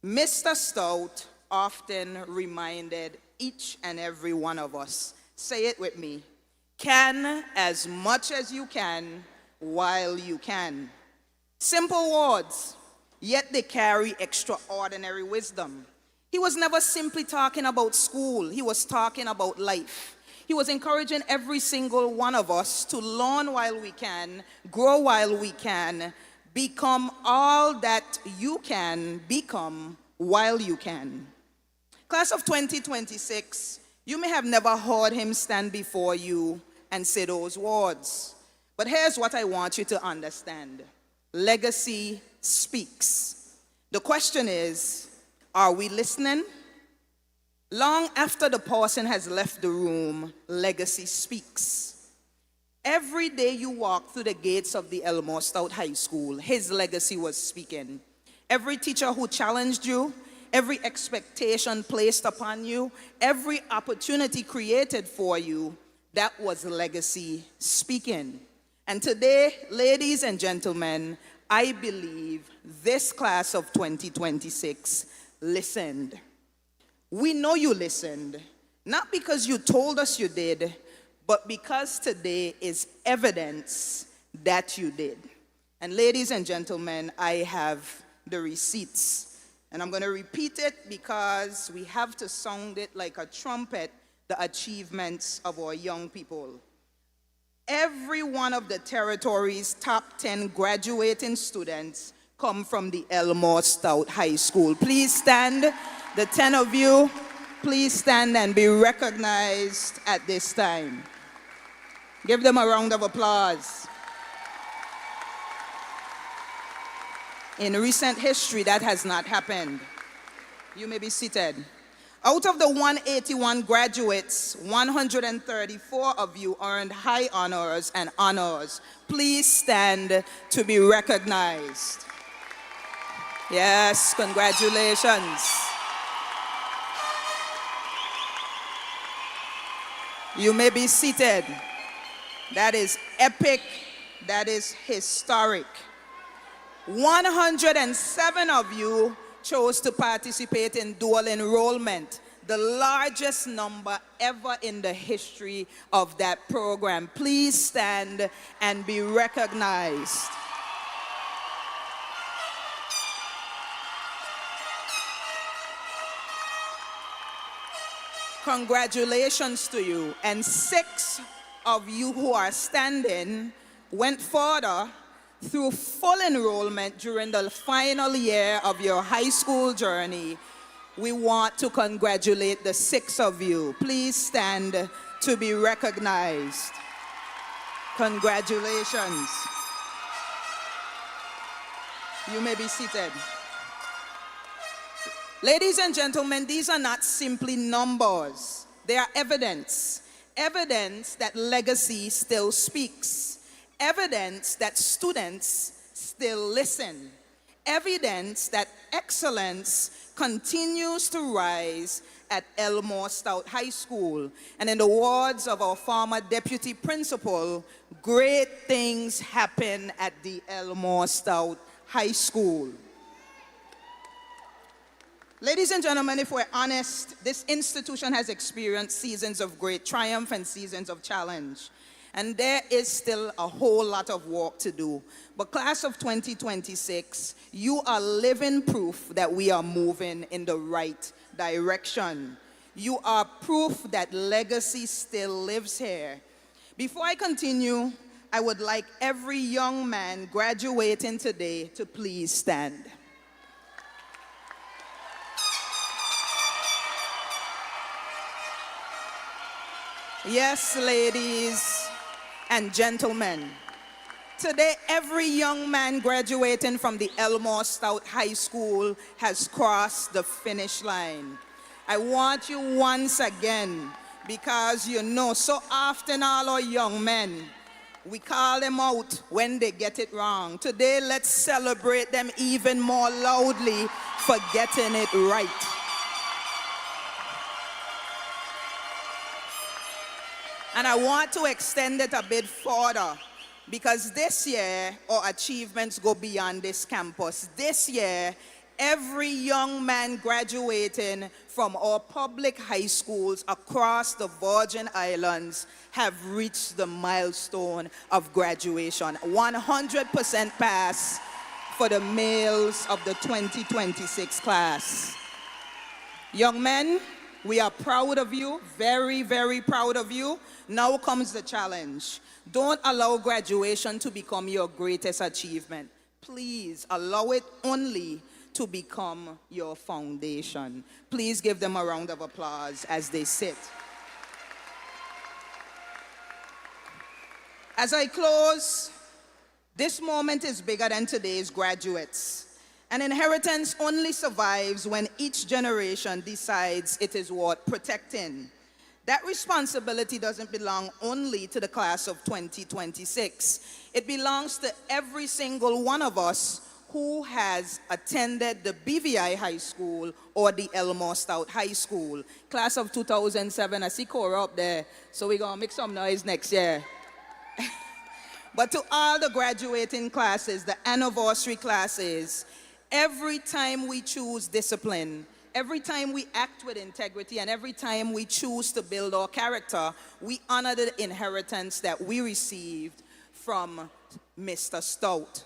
Mr. Stoutt often reminded each and every one of us, say it with me, can as much as you can while you can. Simple words, yet they carry extraordinary wisdom. He was never simply talking about school, he was talking about life. He was encouraging every single one of us to learn while we can, grow while we can, become all that you can become while you can. Class of 2026, you may have never heard him stand before you and say those words. But here's what I want you to understand. Legacy speaks. The question is, are we listening? Long after the person has left the room, legacy speaks. Every day you walk through the gates of the Elmore Stoutt High School, his legacy was speaking. Every teacher who challenged you, every expectation placed upon you, every opportunity created for you, that was legacy speaking. And today, ladies and gentlemen, I believe this class of 2026 listened. We know you listened, not because you told us you did, but because today is evidence that you did. And ladies and gentlemen, I have the receipts. And I'm going to repeat it because we have to sound it like a trumpet, the achievements of our young people. Every one of the territory's top 10 graduating students come from the Elmore Stoutt High School. Please stand. The 10 of you, please stand and be recognized at this time. Give them a round of applause. In recent history, that has not happened. You may be seated. Out of the 181 graduates, 134 of you earned high honors and honors. Please stand to be recognized. Yes, congratulations. You may be seated. That is epic. That is historic. 107 of you chose to participate in dual enrollment, the largest number ever in the history of that program. Please stand and be recognized. Congratulations to you. And 6 of you who are standing went further through full enrollment during the final year of your high school journey. We want to congratulate the 6 of you. Please stand to be recognized. Congratulations. You may be seated. Ladies and gentlemen, these are not simply numbers. They are evidence. Evidence that legacy still speaks. Evidence that students still listen. Evidence that excellence continues to rise at Elmore Stoutt High School. And in the words of our former deputy principal, great things happen at the Elmore Stoutt High School. Ladies and gentlemen, if we're honest, this institution has experienced seasons of great triumph and seasons of challenge. And there is still a whole lot of work to do. But class of 2026, you are living proof that we are moving in the right direction. You are proof that legacy still lives here. Before I continue, I would like every young man graduating today to please stand. Yes, ladies and gentlemen, today every young man graduating from the Elmore Stoutt High School has crossed the finish line. I want you once again, because you know so often all our young men, we call them out when they get it wrong. Today let's celebrate them even more loudly for getting it right. And I want to extend it a bit further, because this year our achievements go beyond this campus. This year, every young man graduating from our public high schools across the Virgin Islands have reached the milestone of graduation. 100% pass for the males of the 2026 class. Young men, we are proud of you, very, very proud of you. Now comes the challenge. Don't allow graduation to become your greatest achievement. Please allow it only to become your foundation. Please give them a round of applause as they sit. As I close, this moment is bigger than today's graduates. An inheritance only survives when each generation decides it is worth protecting. That responsibility doesn't belong only to the class of 2026. It belongs to every single one of us who has attended the BVI High School or the Elmore Stoutt High School. Class of 2007, I see Cora up there, so we're gonna make some noise next year. But to all the graduating classes, the anniversary classes, every time we choose discipline, every time we act with integrity, and every time we choose to build our character, we honor the inheritance that we received from Mr. Stoutt.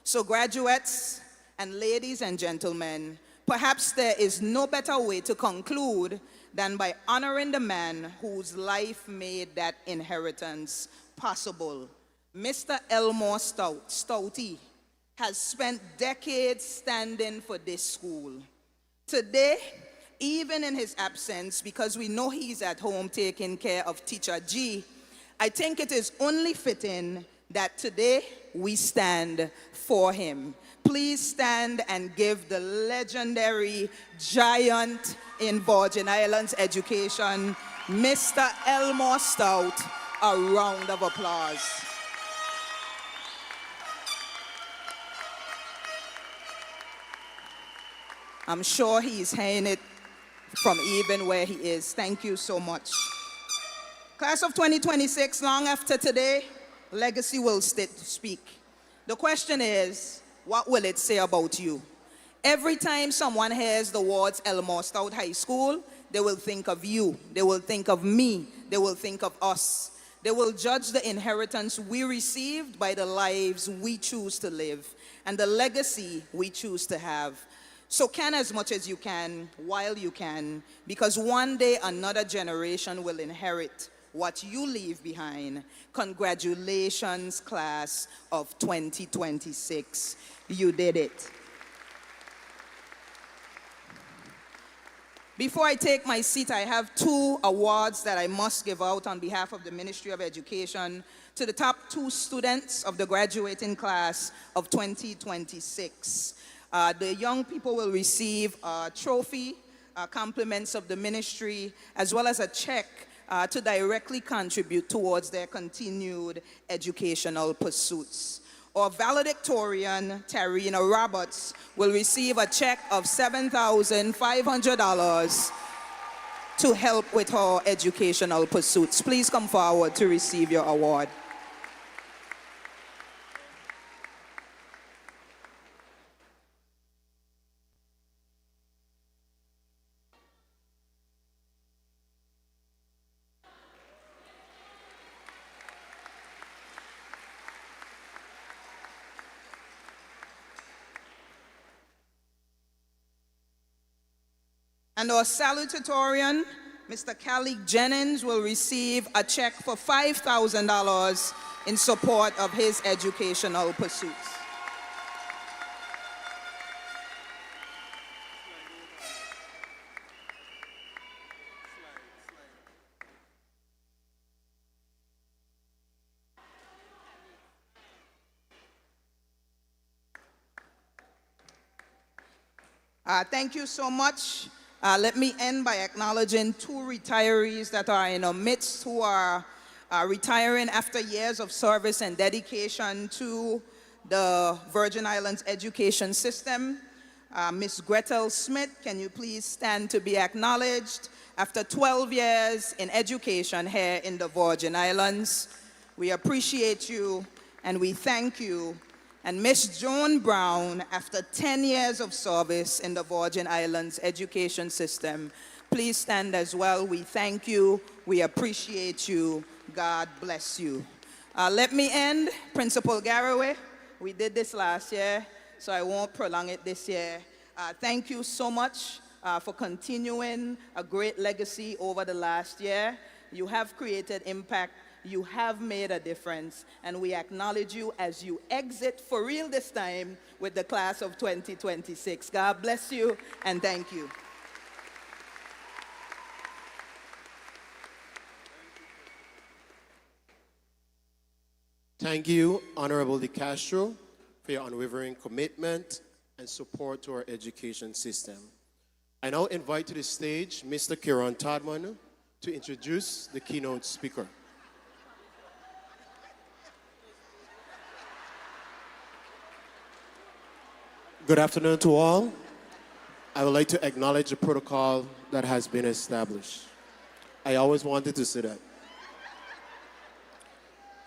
So graduates and ladies and gentlemen, perhaps there is no better way to conclude than by honoring the man whose life made that inheritance possible. Mr. Elmore Stoutt, Stouty, has spent decades standing for this school. Today, even in his absence, because we know he's at home taking care of Teacher G, I think it is only fitting that today we stand for him. Please stand and give the legendary giant in Virgin Islands education, Mr. Elmore Stoutt, a round of applause. I'm sure he's hearing it from even where he is. Thank you so much. Class of 2026, long after today, legacy will speak. The question is, what will it say about you? Every time someone hears the words Elmore Stoutt High School, they will think of you. They will think of me. They will think of us. They will judge the inheritance we received by the lives we choose to live and the legacy we choose to have. So can as much as you can while you can, because one day another generation will inherit what you leave behind. Congratulations, class of 2026. You did it. Before I take my seat, I have 2 awards that I must give out on behalf of the Ministry of Education to the top 2 students of the graduating class of 2026. The young people will receive a trophy, compliments of the ministry, as well as a check to directly contribute towards their continued educational pursuits. Our valedictorian, Tarina Roberts, will receive a check of $7,500 to help with her educational pursuits. Please come forward to receive your award. And our salutatorian, Mr. Callie Jennings, will receive a check for $5,000 in support of his educational pursuits. Thank you so much. Let me end by acknowledging 2 retirees that are in our midst who are retiring after years of service and dedication to the Virgin Islands education system. Ms. Gretel Smith, can you please stand to be acknowledged after 12 years in education here in the Virgin Islands? We appreciate you and we thank you. And Miss Joan Brown, after 10 years of service in the Virgin Islands education system, please stand as well. We thank you. We appreciate you. God bless you. Let me end. Principal Garraway, we did this last year, so I won't prolong it this year. Thank you so much for continuing a great legacy over the last year. You have created impact. You have made a difference, and we acknowledge you as you exit for real this time with the class of 2026. God bless you, and thank you. Thank you, Honorable De Castro, for your unwavering commitment and support to our education system. I now invite to the stage Mr. Kieran Todman to introduce the keynote speaker. Good afternoon to all. I would like to acknowledge the protocol that has been established. I always wanted to say that.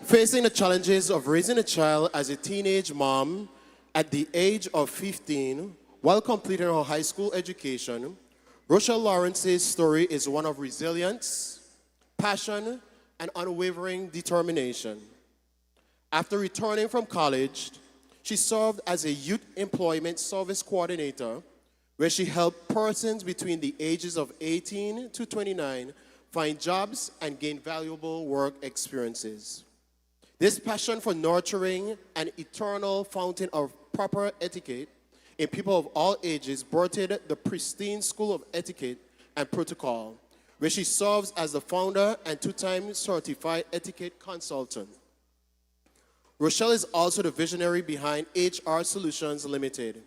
Facing the challenges of raising a child as a teenage mom at the age of 15 while completing her high school education, Rochelle Lawrence's story is one of resilience, passion, and unwavering determination. After returning from college, she served as a youth employment service coordinator, where she helped persons between the ages of 18 to 29 find jobs and gain valuable work experiences. This passion for nurturing an eternal fountain of proper etiquette in people of all ages birthed the pristine School of Etiquette and Protocol, where she serves as the founder and 2-time certified etiquette consultant. Rochelle is also the visionary behind HR Solutions Limited,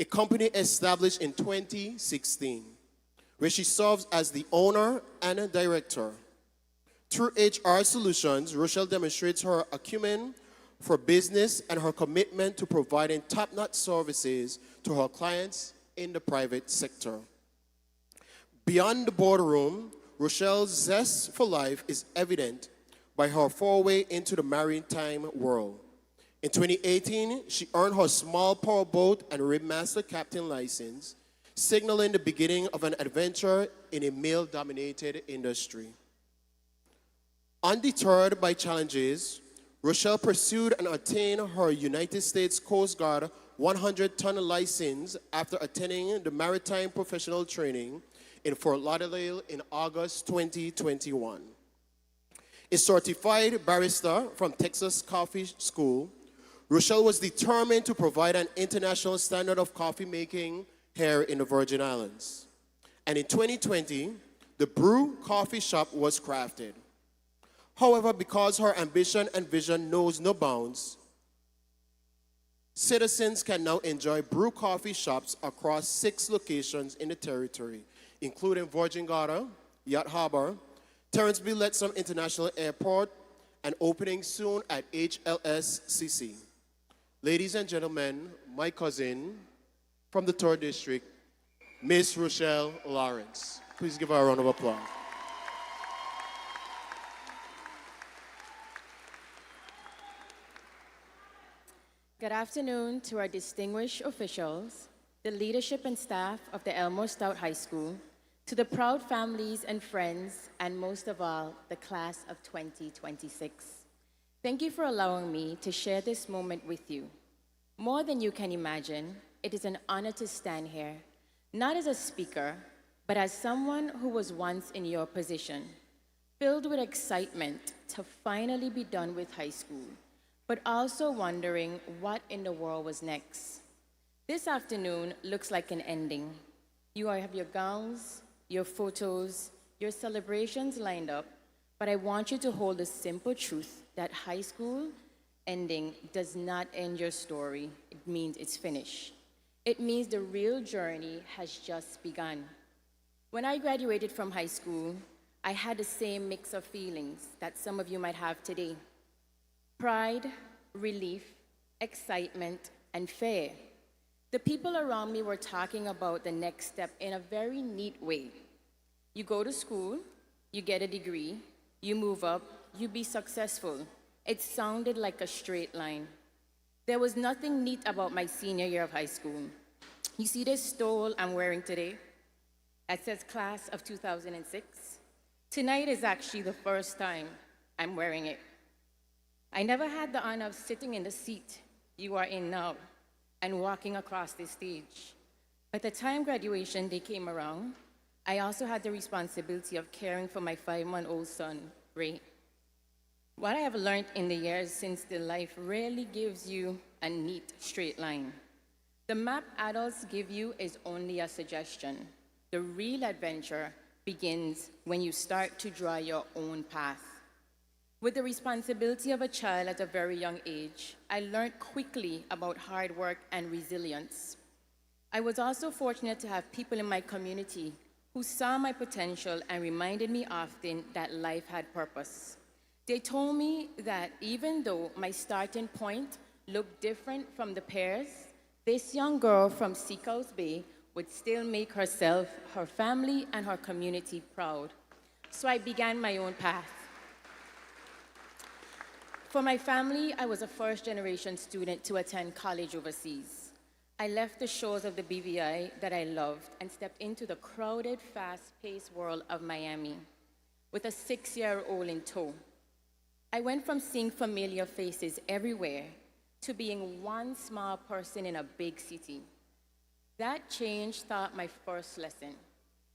a company established in 2016, where she serves as the owner and a director. Through HR Solutions, Rochelle demonstrates her acumen for business and her commitment to providing top-notch services to her clients in the private sector. Beyond the boardroom, Rochelle's zest for life is evident by her foray into the maritime world. In 2018, she earned her small powerboat and ringmaster captain license, signaling the beginning of an adventure in a male-dominated industry. Undeterred by challenges, Rochelle pursued and attained her United States Coast Guard 100-ton license after attending the Maritime Professional Training in Fort Lauderdale in August 2021. A certified barrister from Texas Coffee School, Rochelle was determined to provide an international standard of coffee making here in the Virgin Islands. And in 2020, the Brew Coffee Shop was crafted. However, because her ambition and vision knows no bounds, citizens can now enjoy brew coffee shops across 6 locations in the territory, including Virgin Gorda, Yacht Harbor, Terrence B. Lettsome International Airport, and opening soon at HLSCC. Ladies and gentlemen, my cousin from the 3rd District, Miss Rochelle Lawrence. Please give her a round of applause. Good afternoon to our distinguished officials, the leadership and staff of the Elmore Stoutt High School, to the proud families and friends, and most of all, the class of 2026. Thank you for allowing me to share this moment with you. More than you can imagine, it is an honor to stand here, not as a speaker, but as someone who was once in your position, filled with excitement to finally be done with high school, but also wondering what in the world was next. This afternoon looks like an ending. You all have your gowns, your photos, your celebrations lined up, but I want you to hold the simple truth that high school ending does not end your story. It means it's finished. It means the real journey has just begun. When I graduated from high school, I had the same mix of feelings that some of you might have today. Pride, relief, excitement, and fear. The people around me were talking about the next step in a very neat way. You go to school, you get a degree, you move up, you be successful. It sounded like a straight line. There was nothing neat about my senior year of high school. You see this stole I'm wearing today? It says class of 2006. Tonight is actually the first time I'm wearing it. I never had the honor of sitting in the seat you are in now and walking across this stage. By the time graduation day came around, I also had the responsibility of caring for my 5-month-old son, Ray. What I have learned in the years since the life rarely gives you a neat straight line. The map adults give you is only a suggestion. The real adventure begins when you start to draw your own path. With the responsibility of a child at a very young age, I learned quickly about hard work and resilience. I was also fortunate to have people in my community who saw my potential and reminded me often that life had purpose. They told me that even though my starting point looked different from the peers, this young girl from Seacoast Bay would still make herself, her family, and her community proud. So I began my own path. For my family, I was a first-generation student to attend college overseas. I left the shores of the BVI that I loved and stepped into the crowded, fast-paced world of Miami with a 6-year-old in tow. I went from seeing familiar faces everywhere to being one small person in a big city. That change taught my first lesson.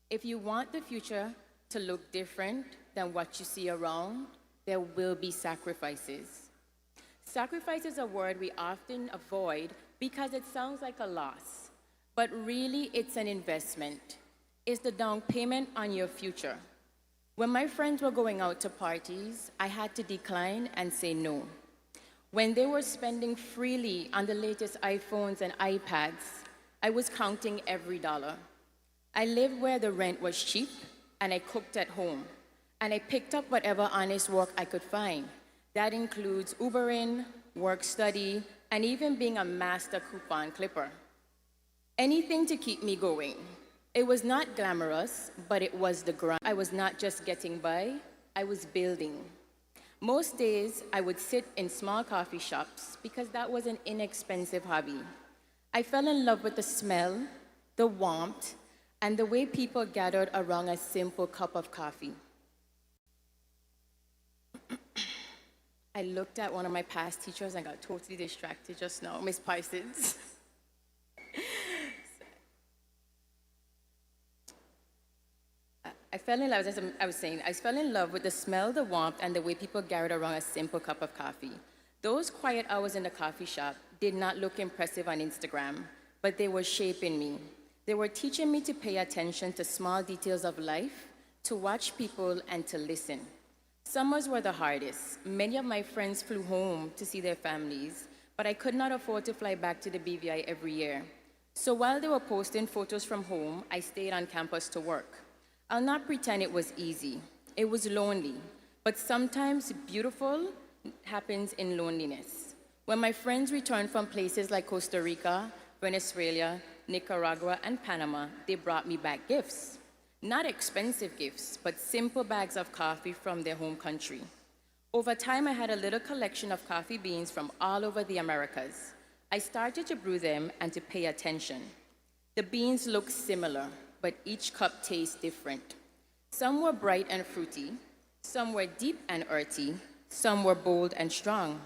If you want the future to look different than what you see around, there will be sacrifices. Sacrifice is a word we often avoid because it sounds like a loss, but really it's an investment. It's the down payment on your future. When my friends were going out to parties, I had to decline and say no. When they were spending freely on the latest iPhones and iPads, I was counting every dollar. I lived where the rent was cheap, and I cooked at home. And I picked up whatever honest work I could find. That includes Ubering, work study, and even being a master coupon clipper. Anything to keep me going. It was not glamorous, but it was the grind. I was not just getting by, I was building. Most days, I would sit in small coffee shops because that was an inexpensive hobby. I fell in love with the smell, the warmth, and the way people gathered around a simple cup of coffee. I looked at one of my past teachers and got totally distracted just now, Miss Parsons. I fell in love, as I was saying, I fell in love with the smell, the warmth, and the way people gathered around a simple cup of coffee. Those quiet hours in the coffee shop did not look impressive on Instagram, but they were shaping me. They were teaching me to pay attention to small details of life, to watch people, and to listen. Summers were the hardest. Many of my friends flew home to see their families, but I could not afford to fly back to the BVI every year. So while they were posting photos from home, I stayed on campus to work. I'll not pretend it was easy. It was lonely, but sometimes beautiful happens in loneliness. When my friends returned from places like Costa Rica, Venezuela, Nicaragua, and Panama, they brought me back gifts. Not expensive gifts, but simple bags of coffee from their home country. Over time, I had a little collection of coffee beans from all over the Americas. I started to brew them and to pay attention. The beans looked similar, but each cup tastes different. Some were bright and fruity, some were deep and earthy, some were bold and strong.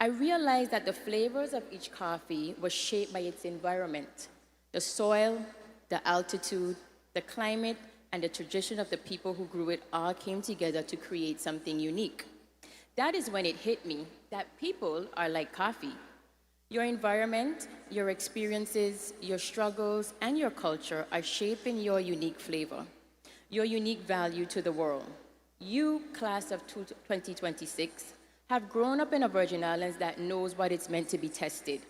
I realized that the flavors of each coffee were shaped by its environment. The soil, the altitude, the climate, and the tradition of the people who grew it all came together to create something unique. That is when it hit me that people are like coffee. Your environment, your experiences, your struggles, and your culture are shaping your unique flavor, your unique value to the world. You, class of 2026, have grown up in a Virgin Islands that knows what it's meant to be tested.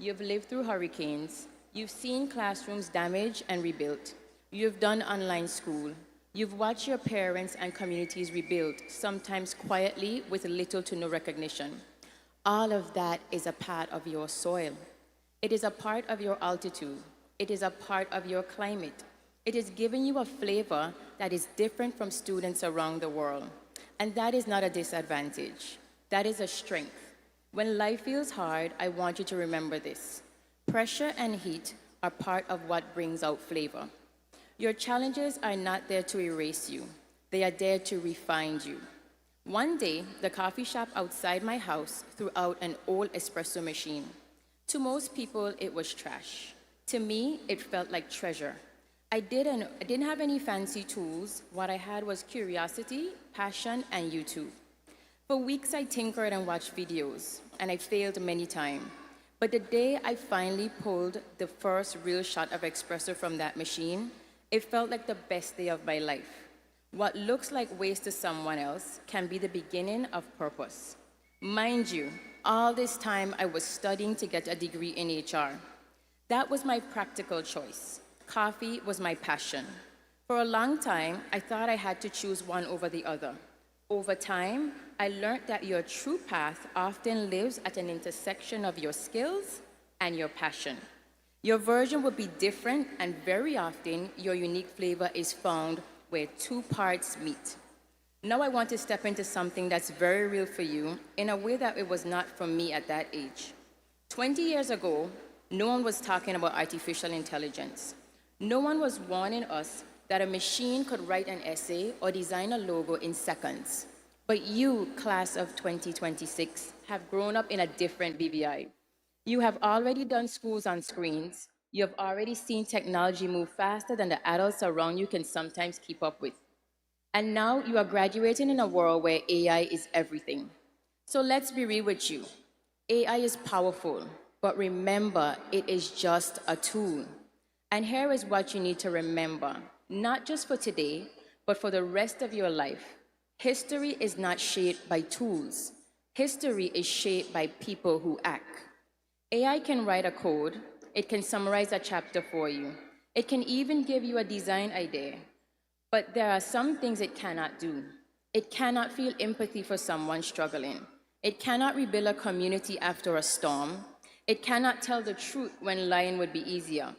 You've lived through hurricanes. You've seen classrooms damaged and rebuilt. You've done online school. You've watched your parents and communities rebuild, sometimes quietly with little to no recognition. All of that is a part of your soil. It is a part of your altitude. It is a part of your climate. It is giving you a flavor that is different from students around the world. And that is not a disadvantage. That is a strength. When life feels hard, I want you to remember this. Pressure and heat are part of what brings out flavor. Your challenges are not there to erase you. They are there to refine you. One day, the coffee shop outside my house threw out an old espresso machine. To most people, it was trash. To me, it felt like treasure. I didn't have any fancy tools. What I had was curiosity, passion, and YouTube. For weeks, I tinkered and watched videos, and I failed many times. But the day I finally pulled the first real shot of espresso from that machine, it felt like the best day of my life. What looks like waste to someone else can be the beginning of purpose. Mind you, all this time I was studying to get a degree in HR. That was my practical choice. Coffee was my passion. For a long time, I thought I had to choose one over the other. Over time, I learned that your true path often lives at an intersection of your skills and your passion. Your version will be different, and very often, your unique flavor is found where two parts meet. Now I want to step into something that's very real for you in a way that it was not for me at that age. 20 years ago, no one was talking about artificial intelligence. No one was warning us that a machine could write an essay or design a logo in seconds. But you, class of 2026, have grown up in a different BVI. You have already done schools on screens. You have already seen technology move faster than the adults around you can sometimes keep up with. And now you are graduating in a world where AI is everything. So let's be real with you. AI is powerful, but remember, it is just a tool. And here is what you need to remember, not just for today, but for the rest of your life. History is not shaped by tools. History is shaped by people who act. AI can write a code, it can summarize a chapter for you, it can even give you a design idea. But there are some things it cannot do. It cannot feel empathy for someone struggling. It cannot rebuild a community after a storm. It cannot tell the truth when lying would be easier.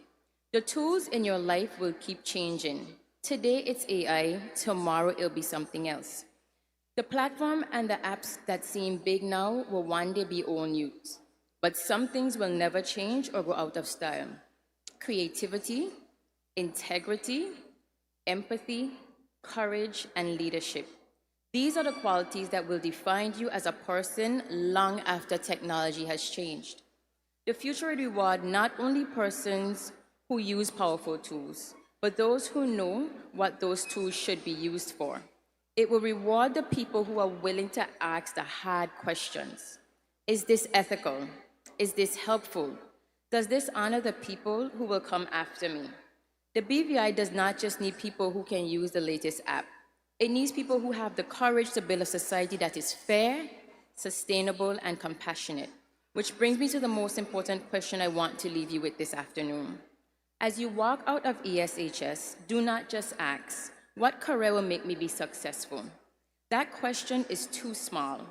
The tools in your life will keep changing. Today it's AI, tomorrow it'll be something else. The platform and the apps that seem big now will one day be old news. But some things will never change or go out of style. Creativity, integrity, empathy, courage, and leadership. These are the qualities that will define you as a person long after technology has changed. The future will reward not only persons who use powerful tools, but those who know what those tools should be used for. It will reward the people who are willing to ask the hard questions. Is this ethical? Is this helpful? Does this honor the people who will come after me? The BVI does not just need people who can use the latest app. It needs people who have the courage to build a society that is fair, sustainable, and compassionate. Which brings me to the most important question I want to leave you with this afternoon. As you walk out of ESHS, do not just ask, what career will make me be successful? That question is too small.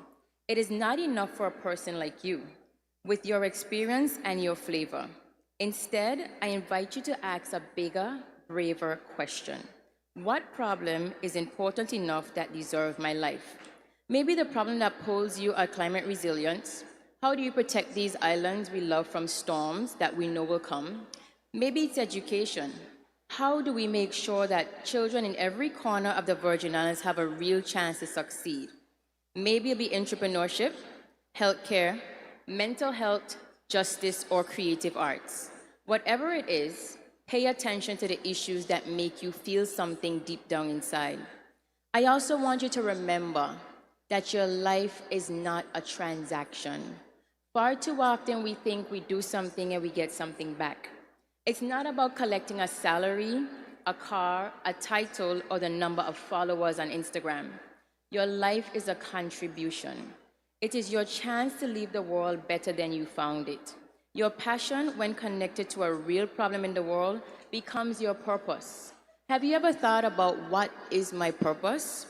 It is not enough for a person like you, with your experience and your flavor. Instead, I invite you to ask a bigger, braver question. What problem is important enough that deserves my life? Maybe the problem that pulls you are climate resilience. How do you protect these islands we love from storms that we know will come? Maybe it's education. How do we make sure that children in every corner of the Virgin Islands have a real chance to succeed? Maybe it'll be entrepreneurship, healthcare, mental health, justice, or creative arts. Whatever it is, pay attention to the issues that make you feel something deep down inside. I also want you to remember that your life is not a transaction. Far too often we think we do something and we get something back. It's not about collecting a salary, a car, a title, or the number of followers on Instagram. Your life is a contribution. It is your chance to leave the world better than you found it. Your passion, when connected to a real problem in the world, becomes your purpose. Have you ever thought about what is my purpose?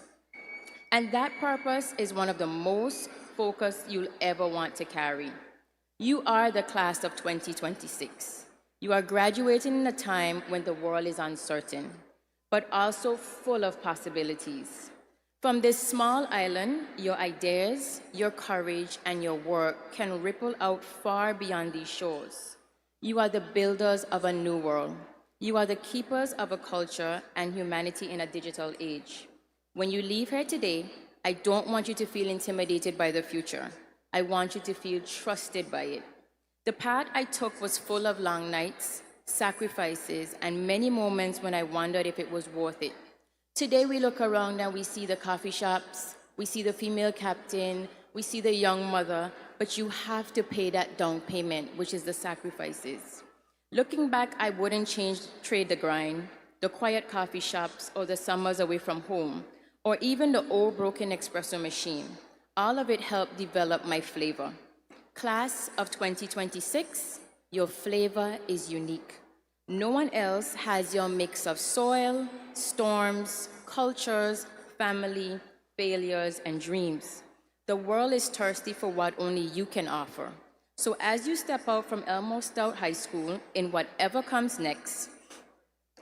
And that purpose is one of the most focused you'll ever want to carry. You are the class of 2026. You are graduating in a time when the world is uncertain, but also full of possibilities. From this small island, your ideas, your courage, and your work can ripple out far beyond these shores. You are the builders of a new world. You are the keepers of a culture and humanity in a digital age. When you leave here today, I don't want you to feel intimidated by the future. I want you to feel trusted by it. The path I took was full of long nights, sacrifices, and many moments when I wondered if it was worth it. Today we look around and we see the coffee shops, we see the female captain, we see the young mother, but you have to pay that down payment, which is the sacrifices. Looking back, I wouldn't trade the grind, the quiet coffee shops, or the summers away from home, or even the old broken espresso machine. All of it helped develop my flavor. Class of 2026, your flavor is unique. No one else has your mix of soil, storms, cultures, family, failures, and dreams. The world is thirsty for what only you can offer. So as you step out from Elmore Stoutt High School in whatever comes next,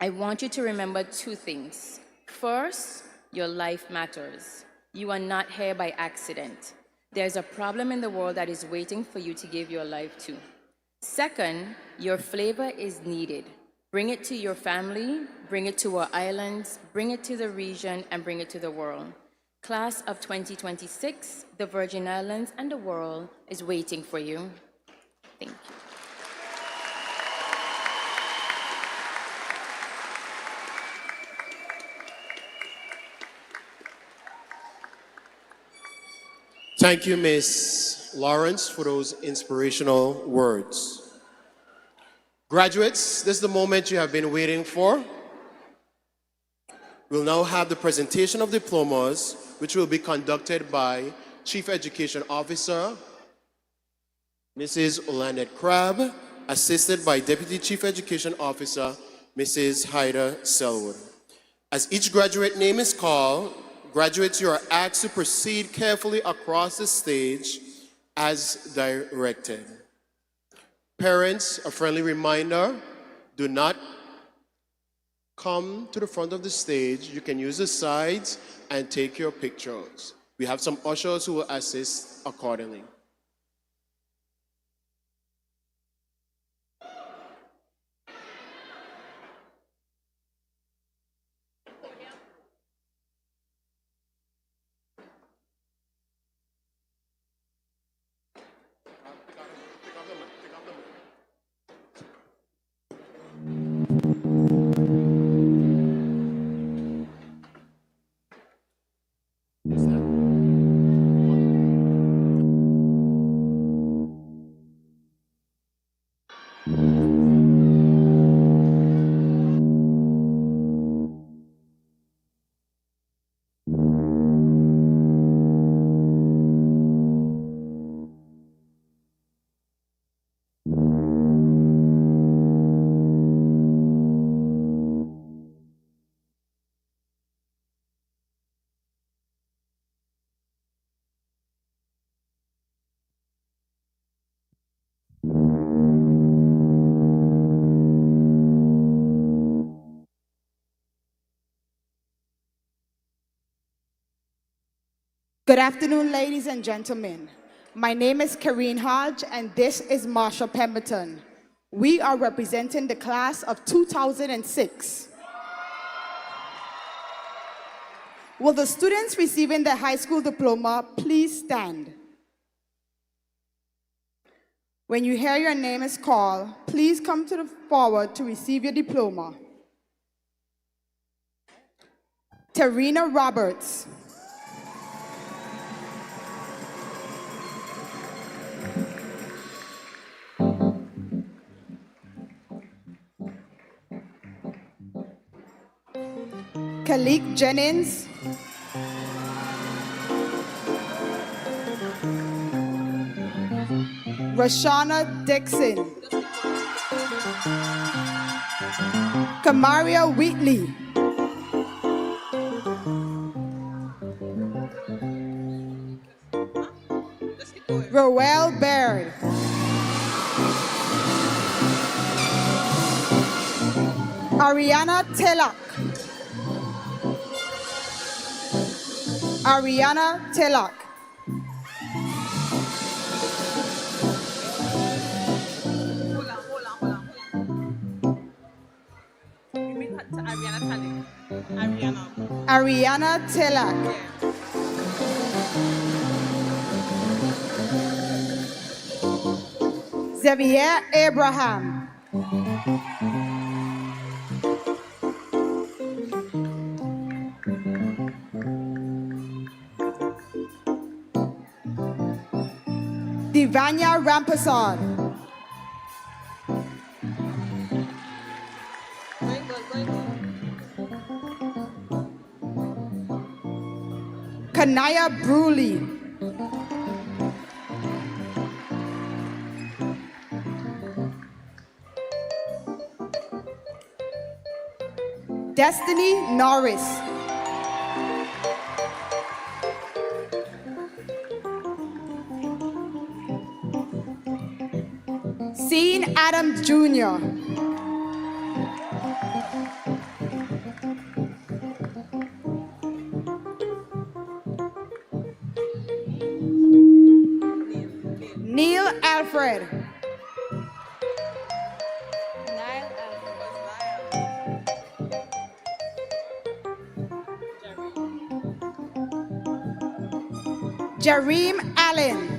I want you to remember two things. First, your life matters. You are not here by accident. There's a problem in the world that is waiting for you to give your life to. Second, your flavor is needed. Bring it to your family, bring it to our islands, bring it to the region, and bring it to the world. Class of 2026, the Virgin Islands and the world is waiting for you. Thank you. Thank you, Ms. Lawrence, for those inspirational words. Graduates, this is the moment you have been waiting for. We'll now have the presentation of diplomas, which will be conducted by Chief Education Officer, Mrs. Olanet Crabb, assisted by Deputy Chief Education Officer, Mrs. Haida Selwood. As each graduate name is called, graduates, you are asked to proceed carefully across the stage as directed. Parents, a friendly reminder, do not come to the front of the stage. You can use the sides and take your pictures. We have some ushers who will assist accordingly. Good afternoon, ladies and gentlemen. My name is Karine Hodge, and this is Marsha Pemberton. We are representing the class of 2006. Will the students receiving their high school diploma please stand? When you hear your name is called, please come to the forward to receive your diploma. Tarina Roberts. Kalik Jennings. Rashana Dixon. Kamaria Wheatley. Roel Baird. Ariana Telak. Ariana Telak. Ariana Telak. Xavier Abraham. Divanya Rampasad. Kanaya Bruley. Destiny Norris. Sean Adams Jr. Neil Alfred. Jareem Allen.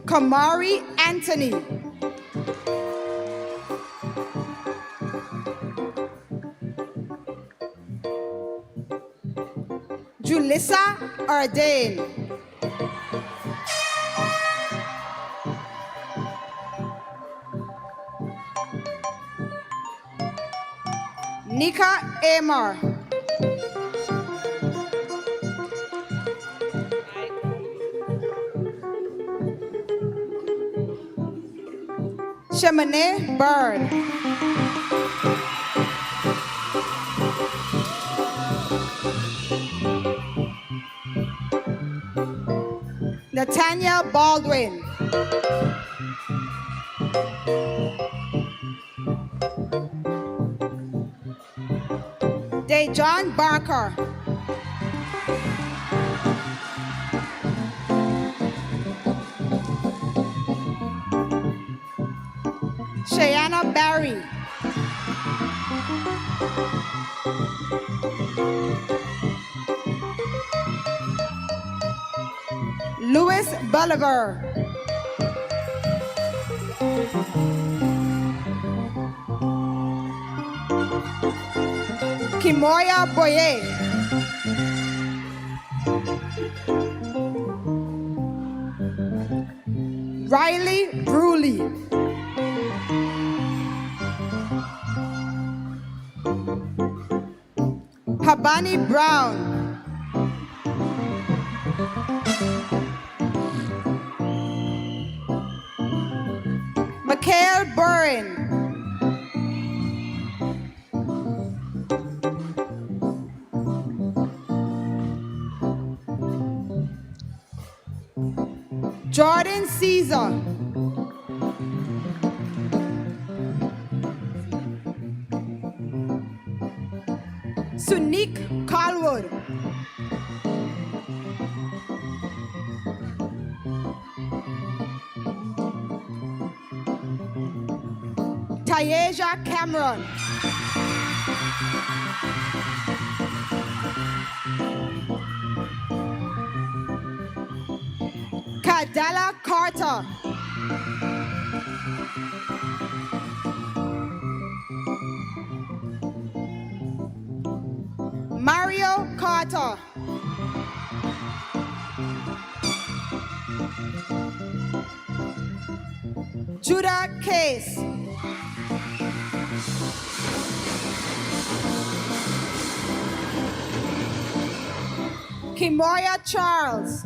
Kamari Anthony. Julissa Ardane. Nika Elmore. Chamonix Bird. Nathaniel Baldwin. Dejon Barker. Cheyenne Barry. Louis Bolivar. Kimoya Boye. Riley Bruley. Habani Brown. Mikhail Burin. Jordan Caesar. Sunique Colwood. Tayeja Cameron. Cadella Carter. Mario Carter. Judah Case. Kimoya Charles.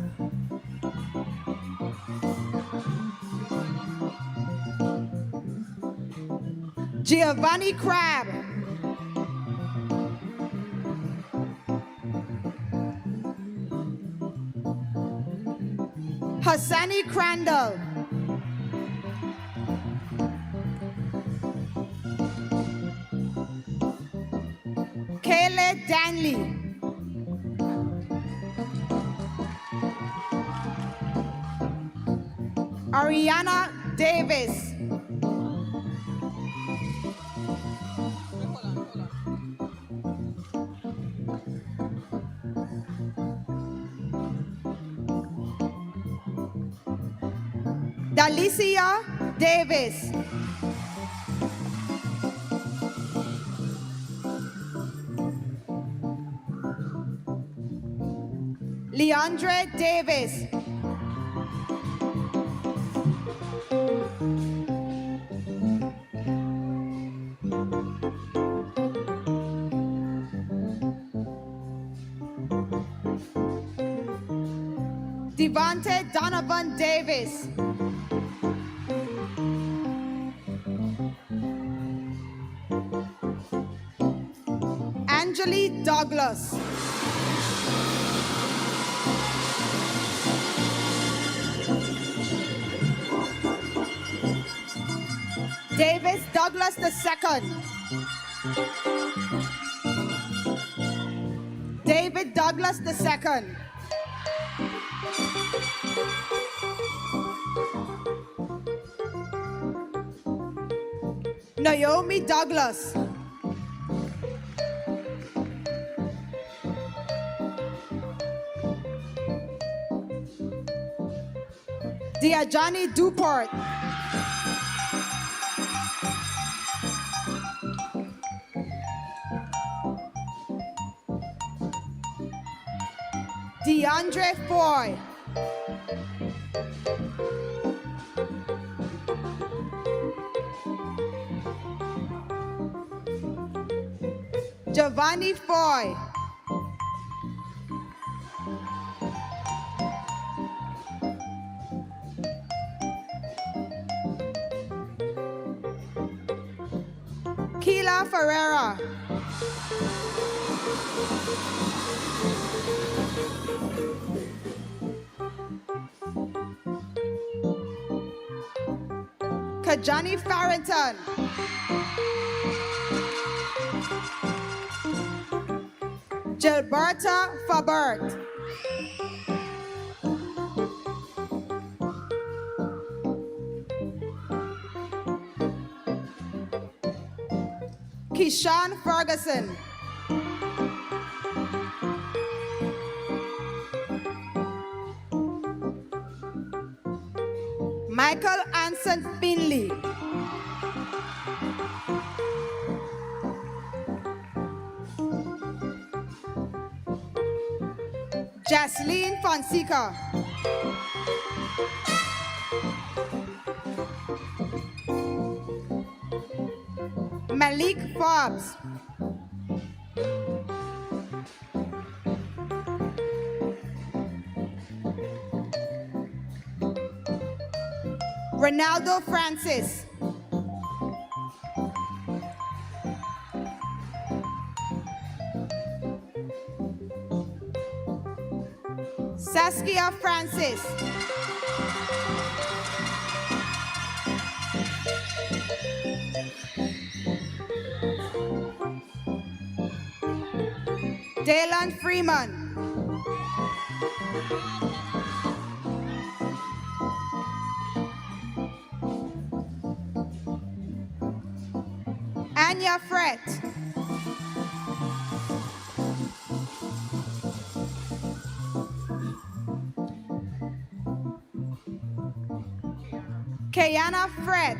Giovanni Crab. Hassani Crandall. Kayla Danley. Ariana Davis. Dalicia Davis. Leandre Davis. Devonte Donovan Davis. Angeli Douglas. Davis Douglas II. David Douglas II. Naomi Douglas. Diajani Duport. DeAndre Foy. Giovanni Foy. Keila Ferreira. Kajani Farrington. Gilberta Fabert. Keyshawn Ferguson. Michael Anson Finley. Jasleen Fonseca. Malik Forbes. Ronaldo Francis. Saskia Francis. Daylan Freeman. Anya Fret. Kayana Fret.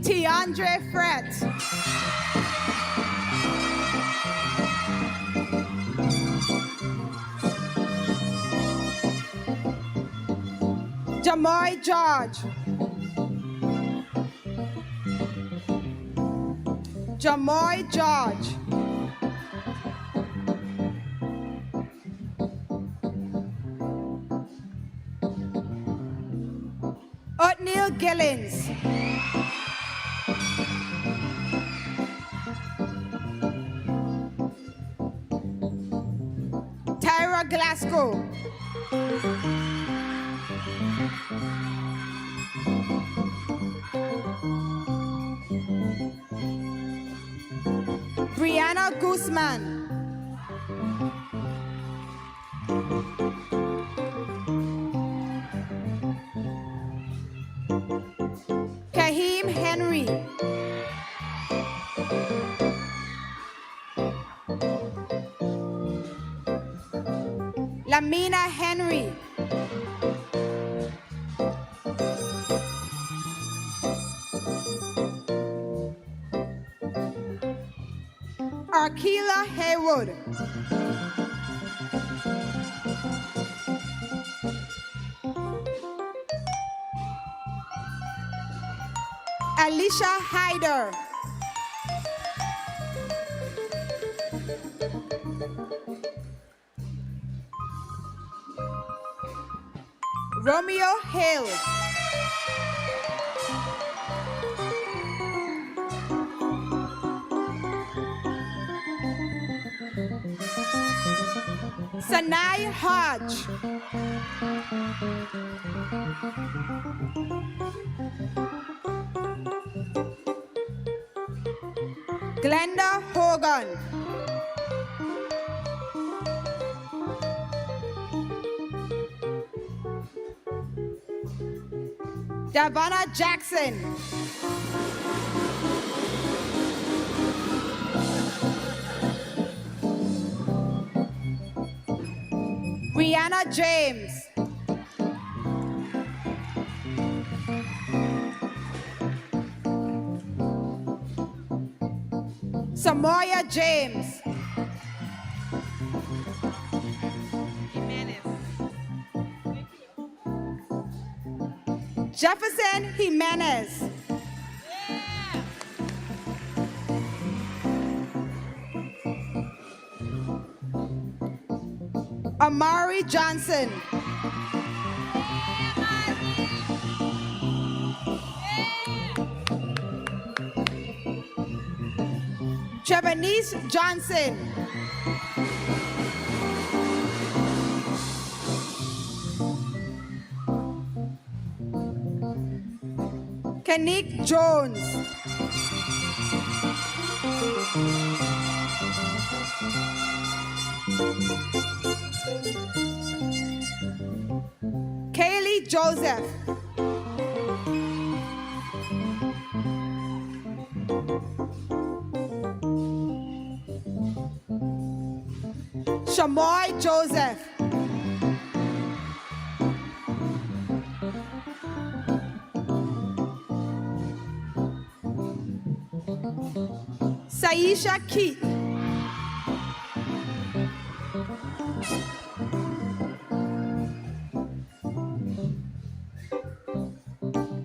Tiandre Fret. Jamoy George. Jamoy George. Othniel Gillens. Tyra Glasgow. Brianna Guzman. Kahim Henry. Lamina Henry. Arkila Haywood. Alicia Hyder. Romeo Hill. Sanai Hodge. Glenda Hogan. Davana Jackson. Brianna James. Samoya James. Jefferson Jimenez. Amari Johnson. Trevanice Johnson. Kenick Jones. Kaylee Joseph. Shamoy Joseph. Saisha Keith.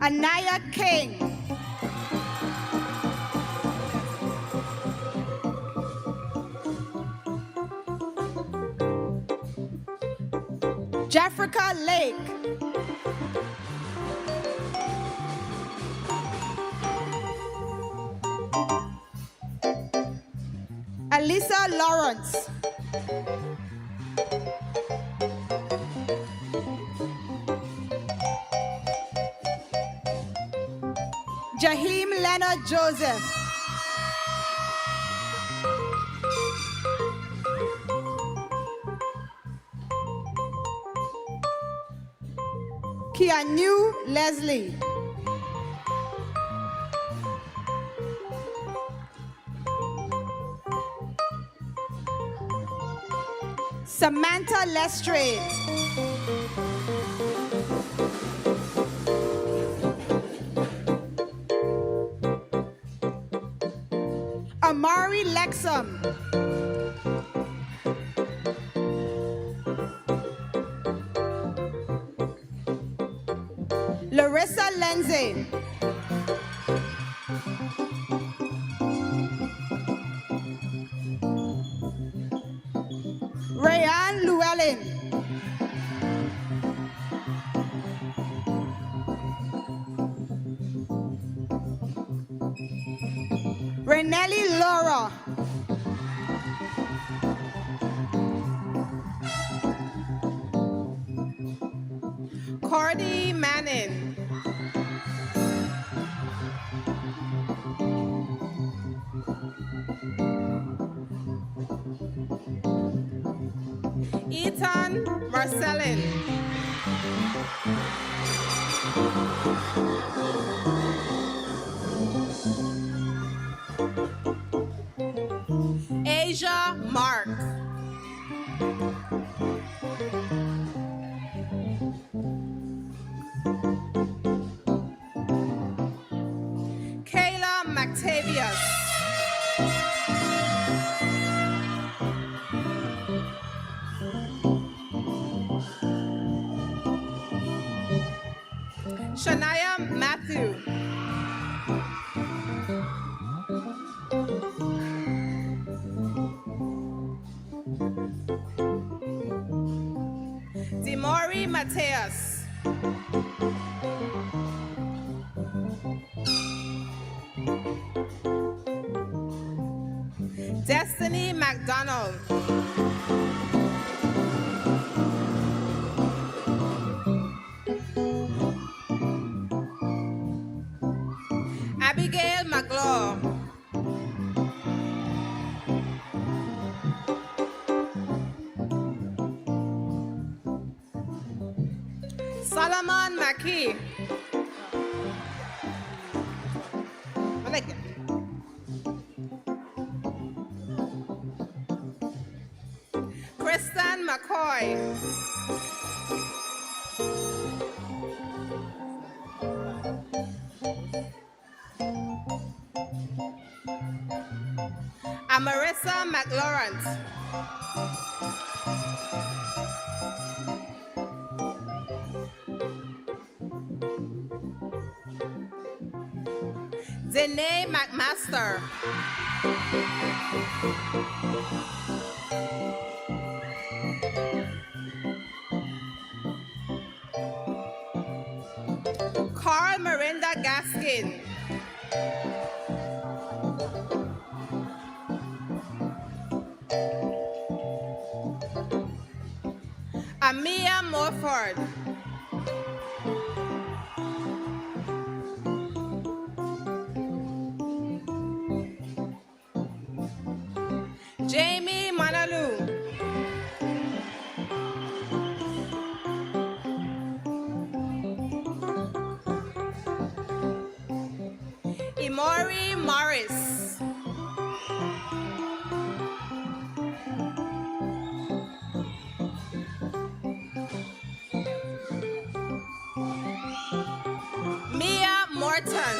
Anaya King. Jeffrica Lake. Alisa Lawrence. Jaheim Leonard Joseph. Keanu Leslie. Samantha Lestrade. Amari Lexum. Larissa Lindsay. Rayanne Llewellyn. Renelli Laura. Cordy Manning. Ethan Marcellin. Asia Mark. Kayla McTavius. Shania Matthew. Demori Mateus. Destiny McDonald. Abigail McGlaw. Solomon McKee. Kristen McCoy. Amarissa McLawrence. Danae McMaster. Carl Miranda Gaskin. Amia Morford. Jamie Manalu. Imori Morris. Mia Morton.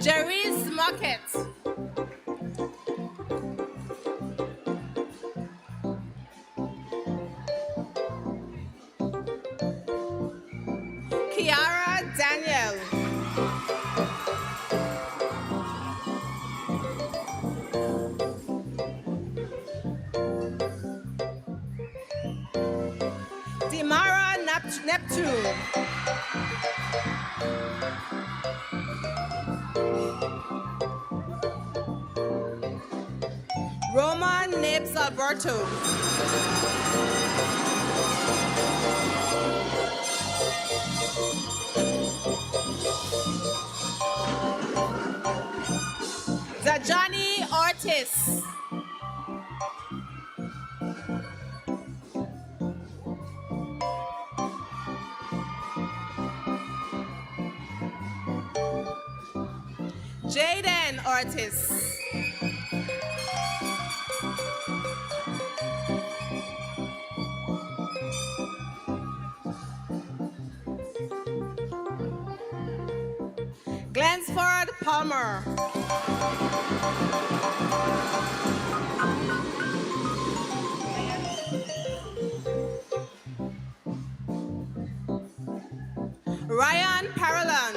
Jerice Market. Kiara Daniel. Dimara Neptune. Roman Nibs Alberto. Zajani Ortiz. Jaden Ortiz. Glansford Palmer. Ryan Parolan.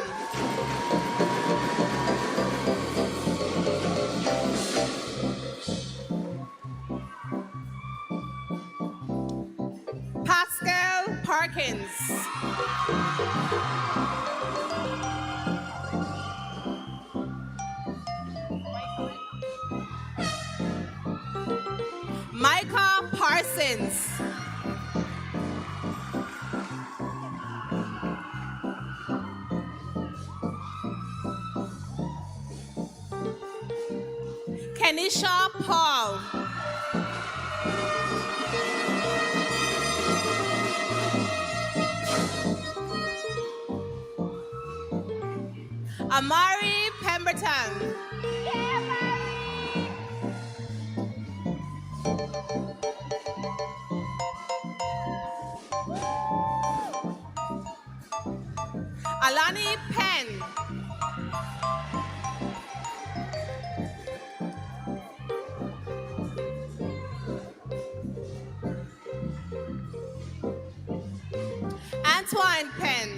Pascal Parkins. Micah Parsons. Kenisha Paul. Amari Pemberton. Alani Penn. Antoine Penn.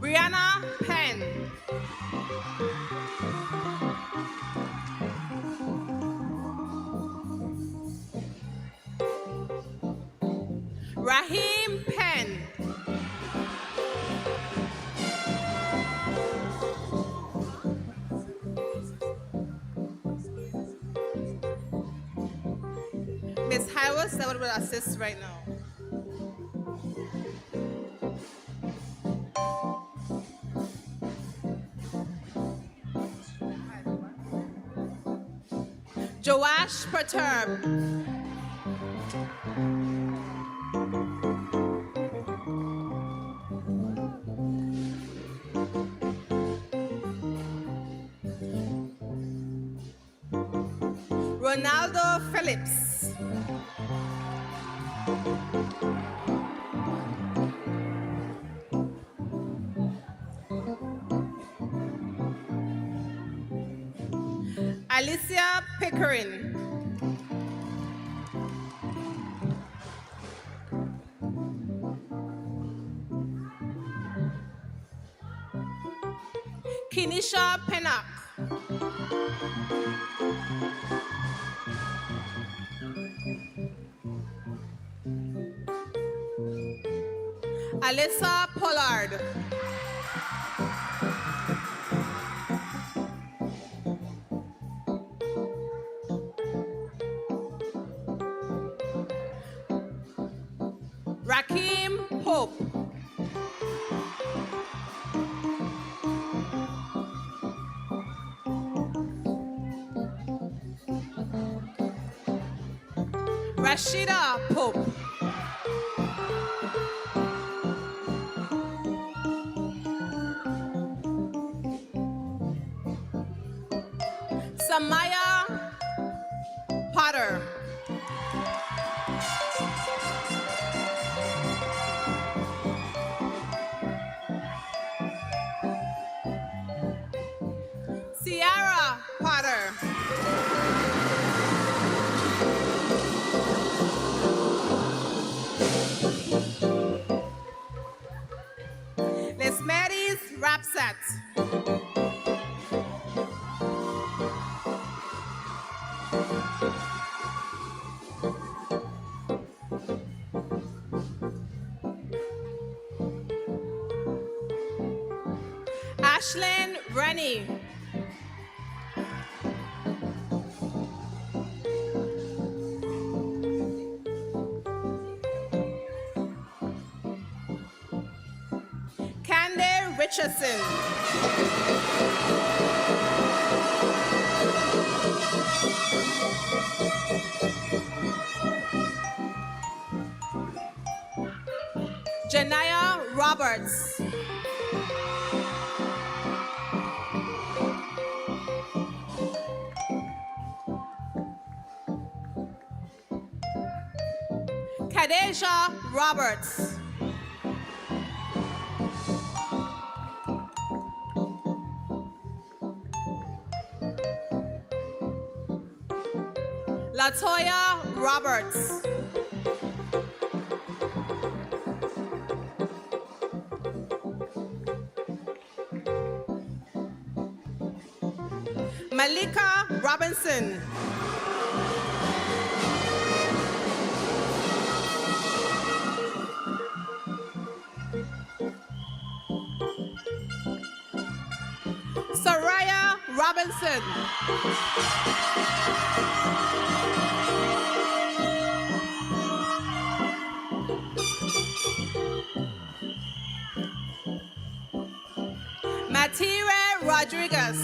Brianna Penn. Raheem Penn. Miss Howard, that would assist right now. Joash Perturb. Ronaldo Phillips. Alicia Pickering. Kenisha Pennock. Alyssa Pollard. Rakim Pope. Rashida Pope. Samaya Potter. Ciara Potter. Les Mary's Rapsat. Ashlyn Rennie. Candy Richardson. Janaya Roberts. Kadeja Roberts. Latoya Roberts. Malika Robinson. Soraya Robinson. Matira Rodriguez.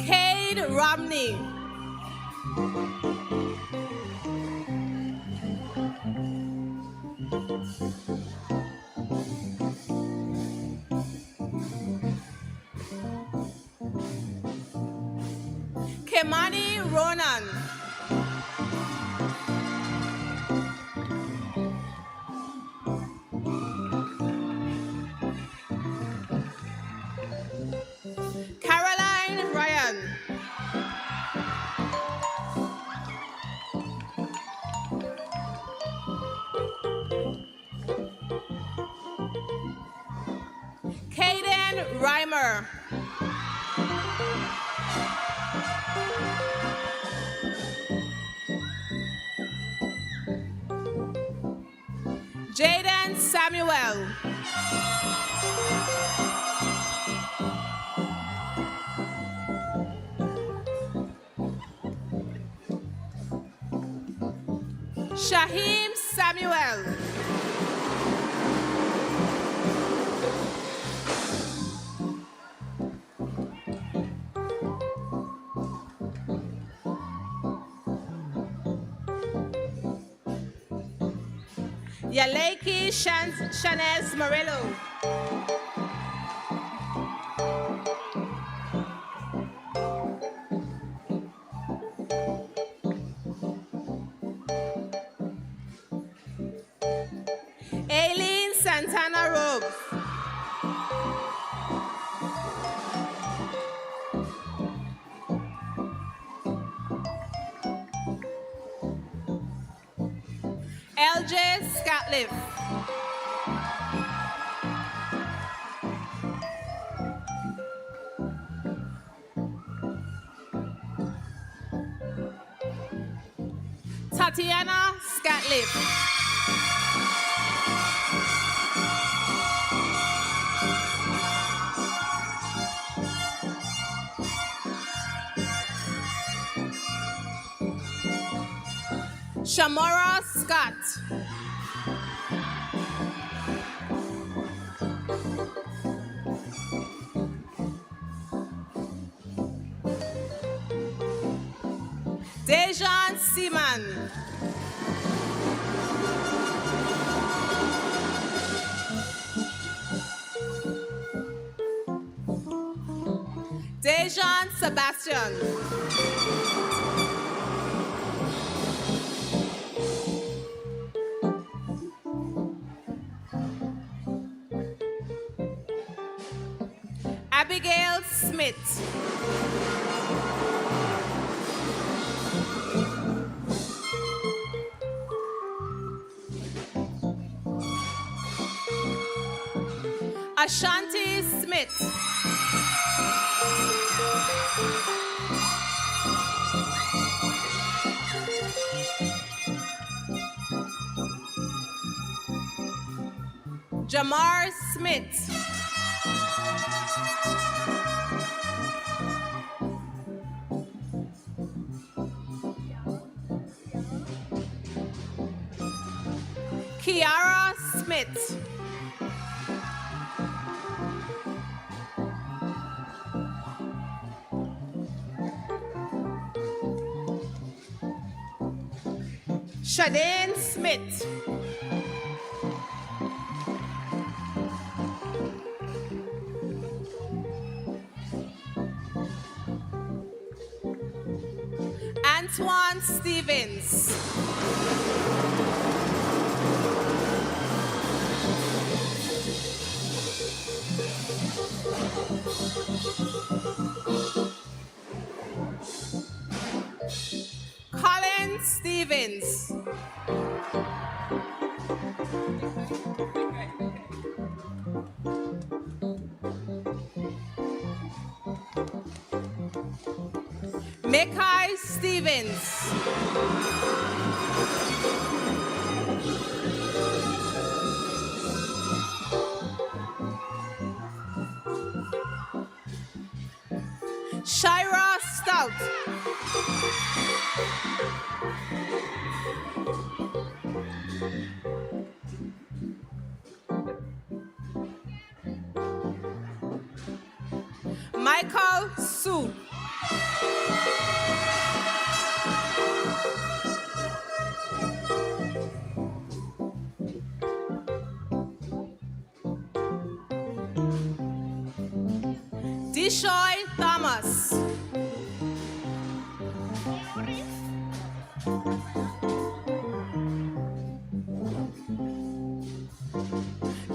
Cade Romney. Kemani Ronan. Caroline Ryan. Kaden Reimer. Jaden Samuel. Shaheem Samuel. Yaleki Shanez Morillo. Aileen Santana Robes. LJ Scatliff. Tatiana Scatliff. Shamora Scott. Dejan Seaman. Dejan Sebastian. Abigail Smith. Ashanti Smith. Jamar Smith. Kiara Smith. Shadane Smith. Antoine Stevens. Colin Stevens. Mekai Stevens. Shira Stoutt. Michael Su. Deshoy Thomas.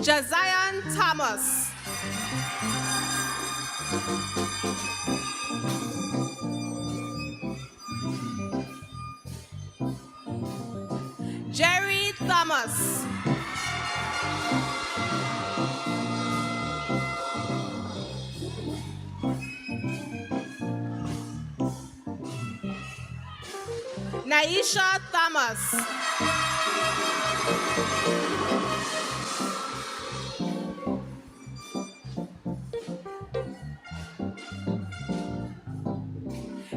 Jazion Thomas. Jerry Thomas. Naisha Thomas.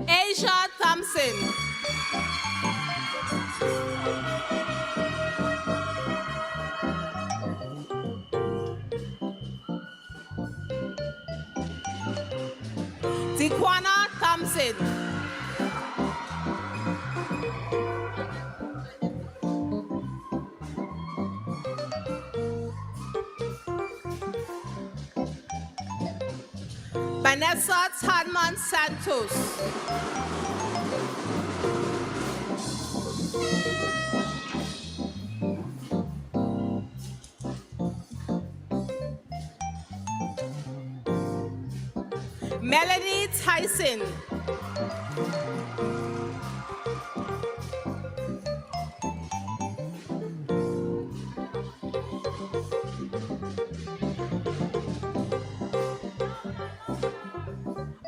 Asia Thompson. Tiquana Thompson. Vanessa Tadman Santos. Melanie Tyson.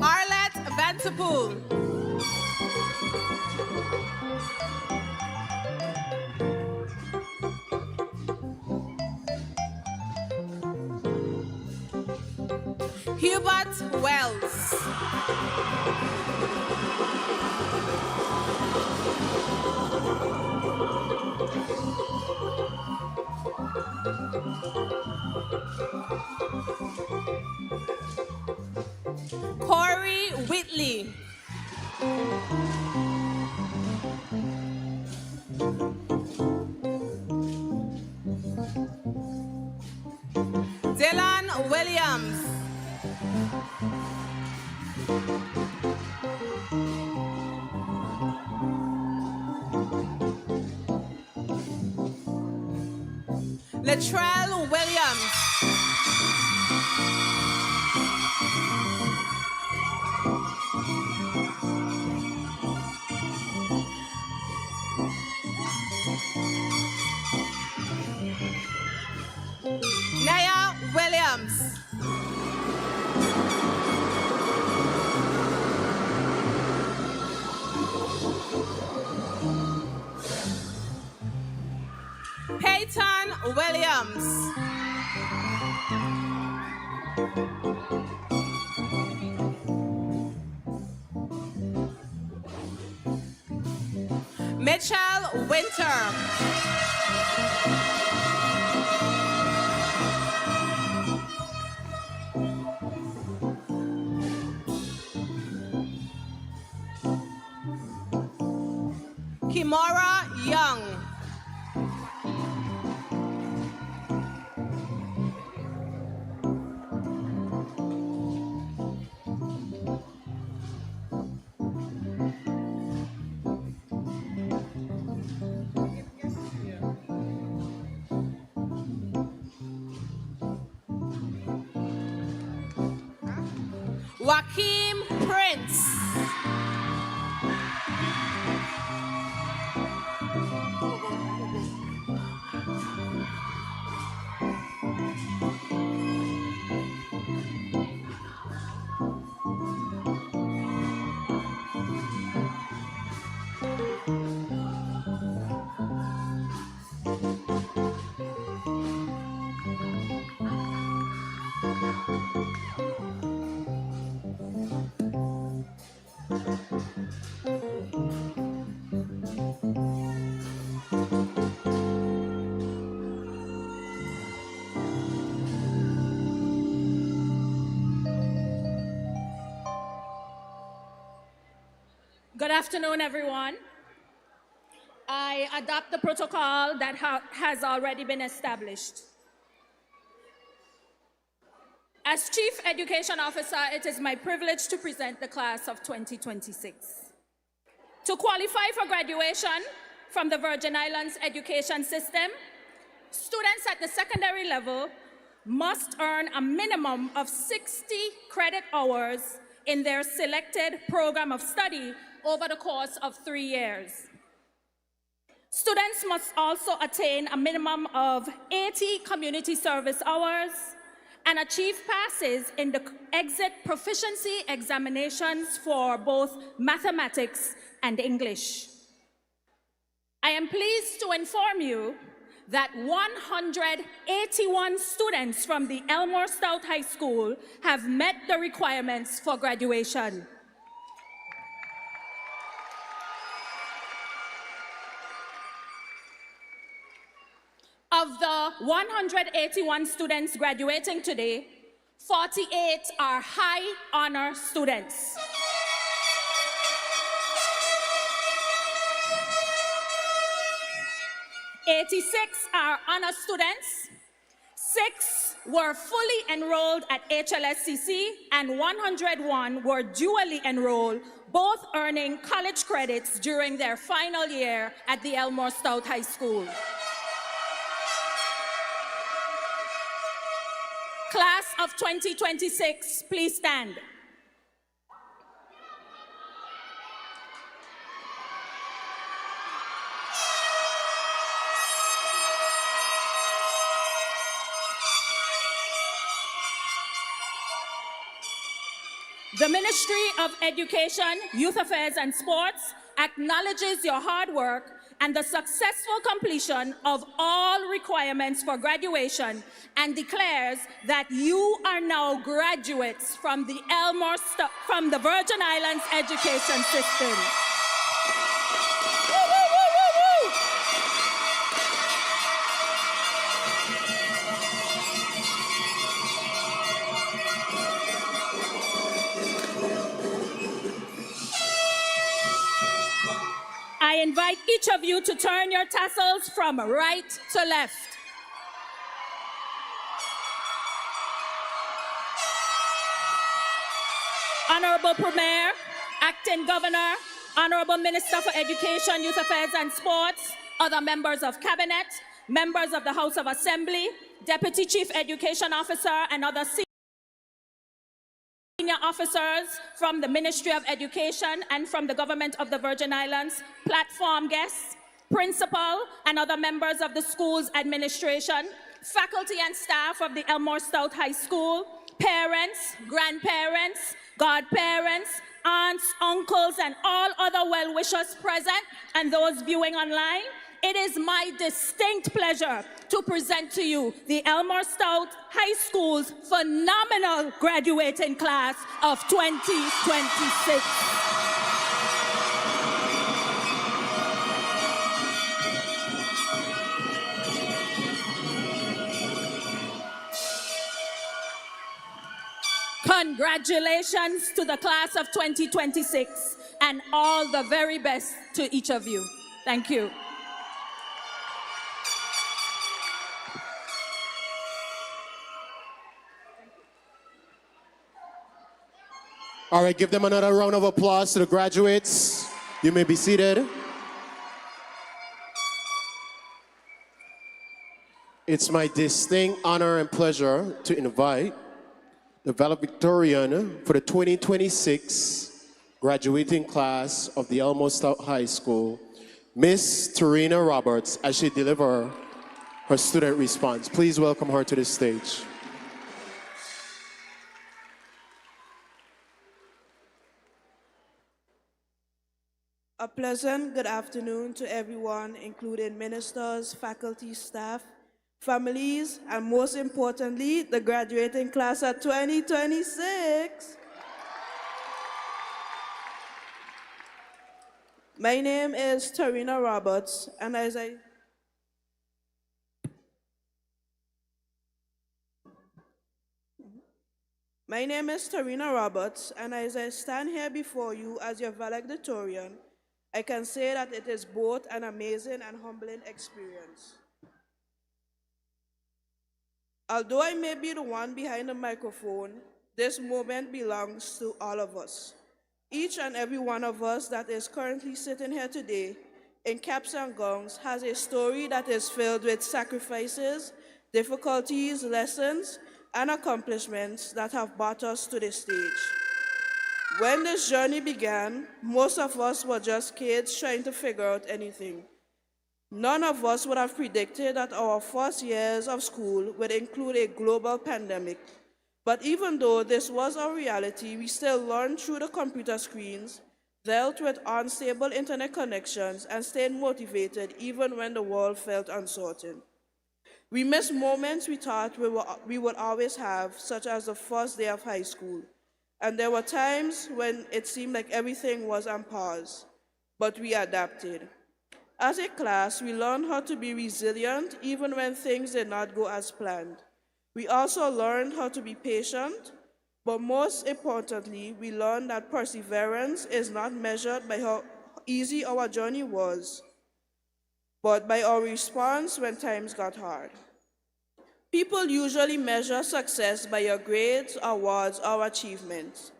Arlette Vanterpool. Hubert Wells. Corey Whitley. Dylan Williams. Latrell Williams. Naya Williams. Peyton Williams. Mitchell Winter. Kimora Young. Joaquim Prince. Good afternoon, everyone. I adopt the protocol that has already been established. As Chief Education Officer, it is my privilege to present the class of 2026. To qualify for graduation from the Virgin Islands education system, students at the secondary level must earn a minimum of 60 credit hours in their selected program of study over the course of 3 years. Students must also attain a minimum of 80 community service hours and achieve passes in the exit proficiency examinations for both mathematics and English. I am pleased to inform you that 181 students from the Elmore Stoutt High School have met the requirements for graduation. Of the 181 students graduating today, 48 are high honor students. 86 are honor students, 6 were fully enrolled at HLSCC and 101 were dually enrolled, both earning college credits during their final year at the Elmore Stoutt High School. Class of 2026, please stand. The Ministry of Education, Youth Affairs and Sports acknowledges your hard work and the successful completion of all requirements for graduation and declares that you are now graduates from the Virgin Islands education system. I invite each of you to turn your tassels from right to left. Honorable Premier, Acting Governor, Honorable Minister for Education, Youth Affairs and Sports, other members of Cabinet, members of the House of Assembly, Deputy Chief Education Officer and other senior officers from the Ministry of Education and from the Government of the Virgin Islands, platform guests, principal and other members of the school's administration, faculty and staff of the Elmore Stoutt High School, parents, grandparents, godparents, aunts, uncles, and all other well-wishers present and those viewing online. It is my distinct pleasure to present to you the Elmore Stoutt High School's phenomenal graduating class of 2026. Congratulations to the class of 2026 and all the very best to each of you. Thank you. All right, give them another round of applause to the graduates. You may be seated. It's my distinct honor and pleasure to invite the valedictorian for the 2026 graduating class of the Elmore Stoutt High School, Miss Tarina Roberts, as she delivers her student response. Please welcome her to the stage. A pleasant good afternoon to everyone, including ministers, faculty, staff, families, and most importantly, the graduating class of 2026. My name is Tarina Roberts, and as I stand here before you as your valedictorian, I can say that it is both an amazing and humbling experience. Although I may be the one behind the microphone, this moment belongs to all of us. Each and every one of us that is currently sitting here today in caps and gowns has a story that is filled with sacrifices, difficulties, lessons, and accomplishments that have brought us to this stage. When this journey began, most of us were just kids trying to figure out anything. None of us would have predicted that our first years of school would include a global pandemic. But even though this was our reality, we still learned through the computer screens, dealt with unstable internet connections, and stayed motivated even when the world felt uncertain. We missed moments we thought we would always have, such as the first day of high school. And there were times when it seemed like everything was on pause, but we adapted. As a class, we learned how to be resilient even when things did not go as planned. We also learned how to be patient, but most importantly, we learned that perseverance is not measured by how easy our journey was, but by our response when times got hard. People usually measure success by your grades, awards, or achievements.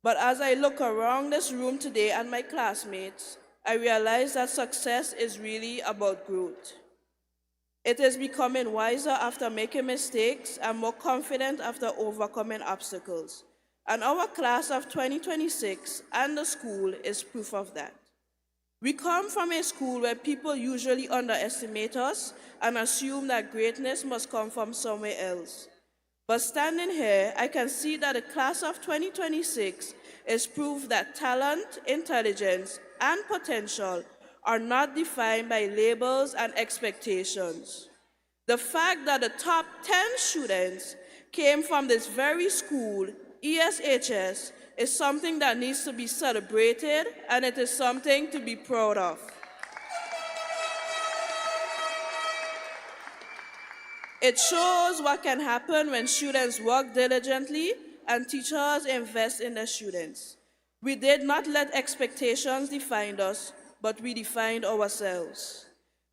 But as I look around this room today at my classmates, I realize that success is really about growth. It is becoming wiser after making mistakes and more confident after overcoming obstacles. And our class of 2026 and the school is proof of that. We come from a school where people usually underestimate us and assume that greatness must come from somewhere else. But standing here, I can see that the class of 2026 is proof that talent, intelligence, and potential are not defined by labels and expectations. The fact that the top 10 students came from this very school, ESHS, is something that needs to be celebrated, and it is something to be proud of. It shows what can happen when students work diligently and teachers invest in their students. We did not let expectations define us, but we defined ourselves.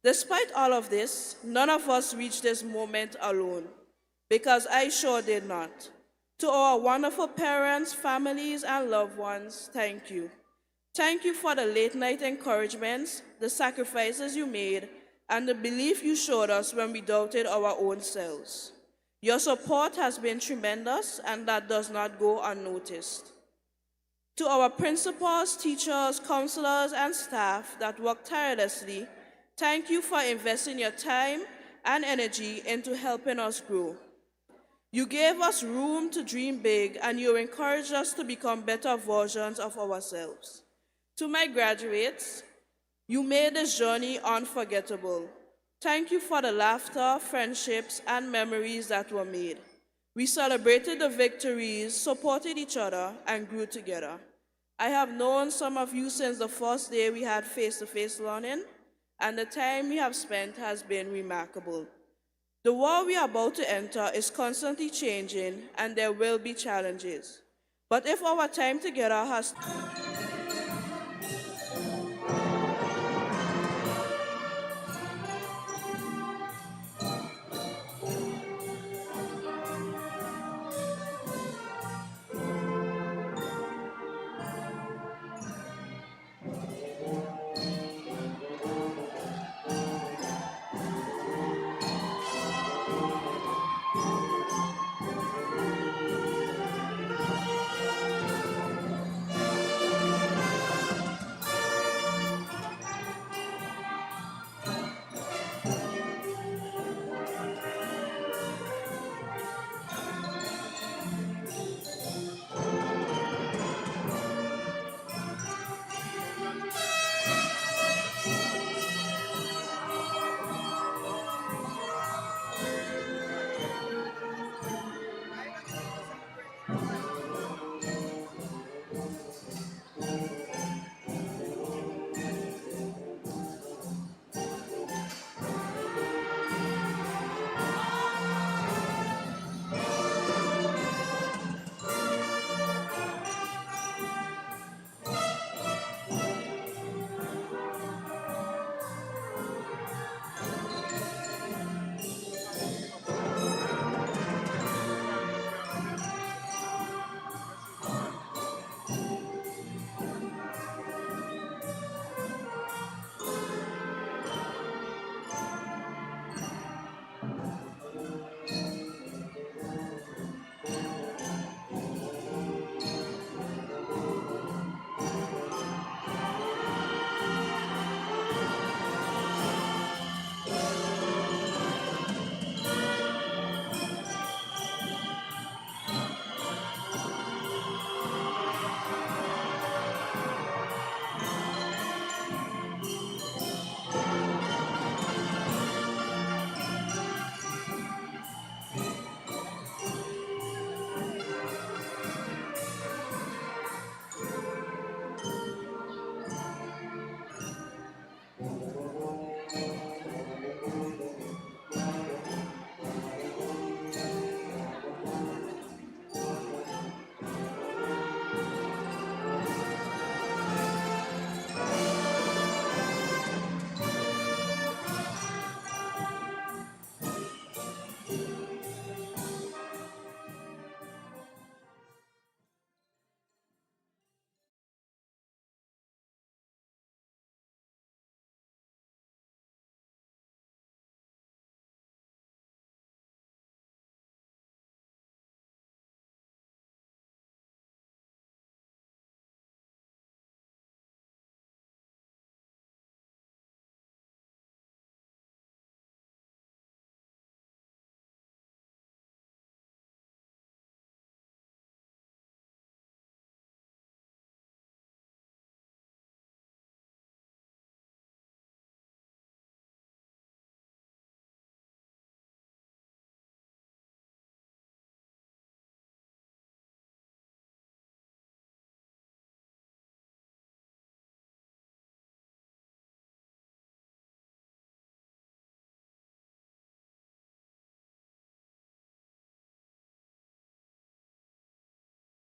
Despite all of this, none of us reached this moment alone, because I sure did not. To our wonderful parents, families, and loved ones, thank you. Thank you for the late-night encouragements, the sacrifices you made, and the belief you showed us when we doubted our own selves. Your support has been tremendous, and that does not go unnoticed. To our principals, teachers, counselors, and staff that work tirelessly, thank you for investing your time and energy into helping us grow. You gave us room to dream big, and you encouraged us to become better versions of ourselves. To my graduates, you made this journey unforgettable. Thank you for the laughter, friendships, and memories that were made. We celebrated the victories, supported each other, and grew together. I have known some of you since the first day we had face-to-face learning, and the time we have spent has been remarkable. The world we are about to enter is constantly changing, and there will be challenges. But if our time together has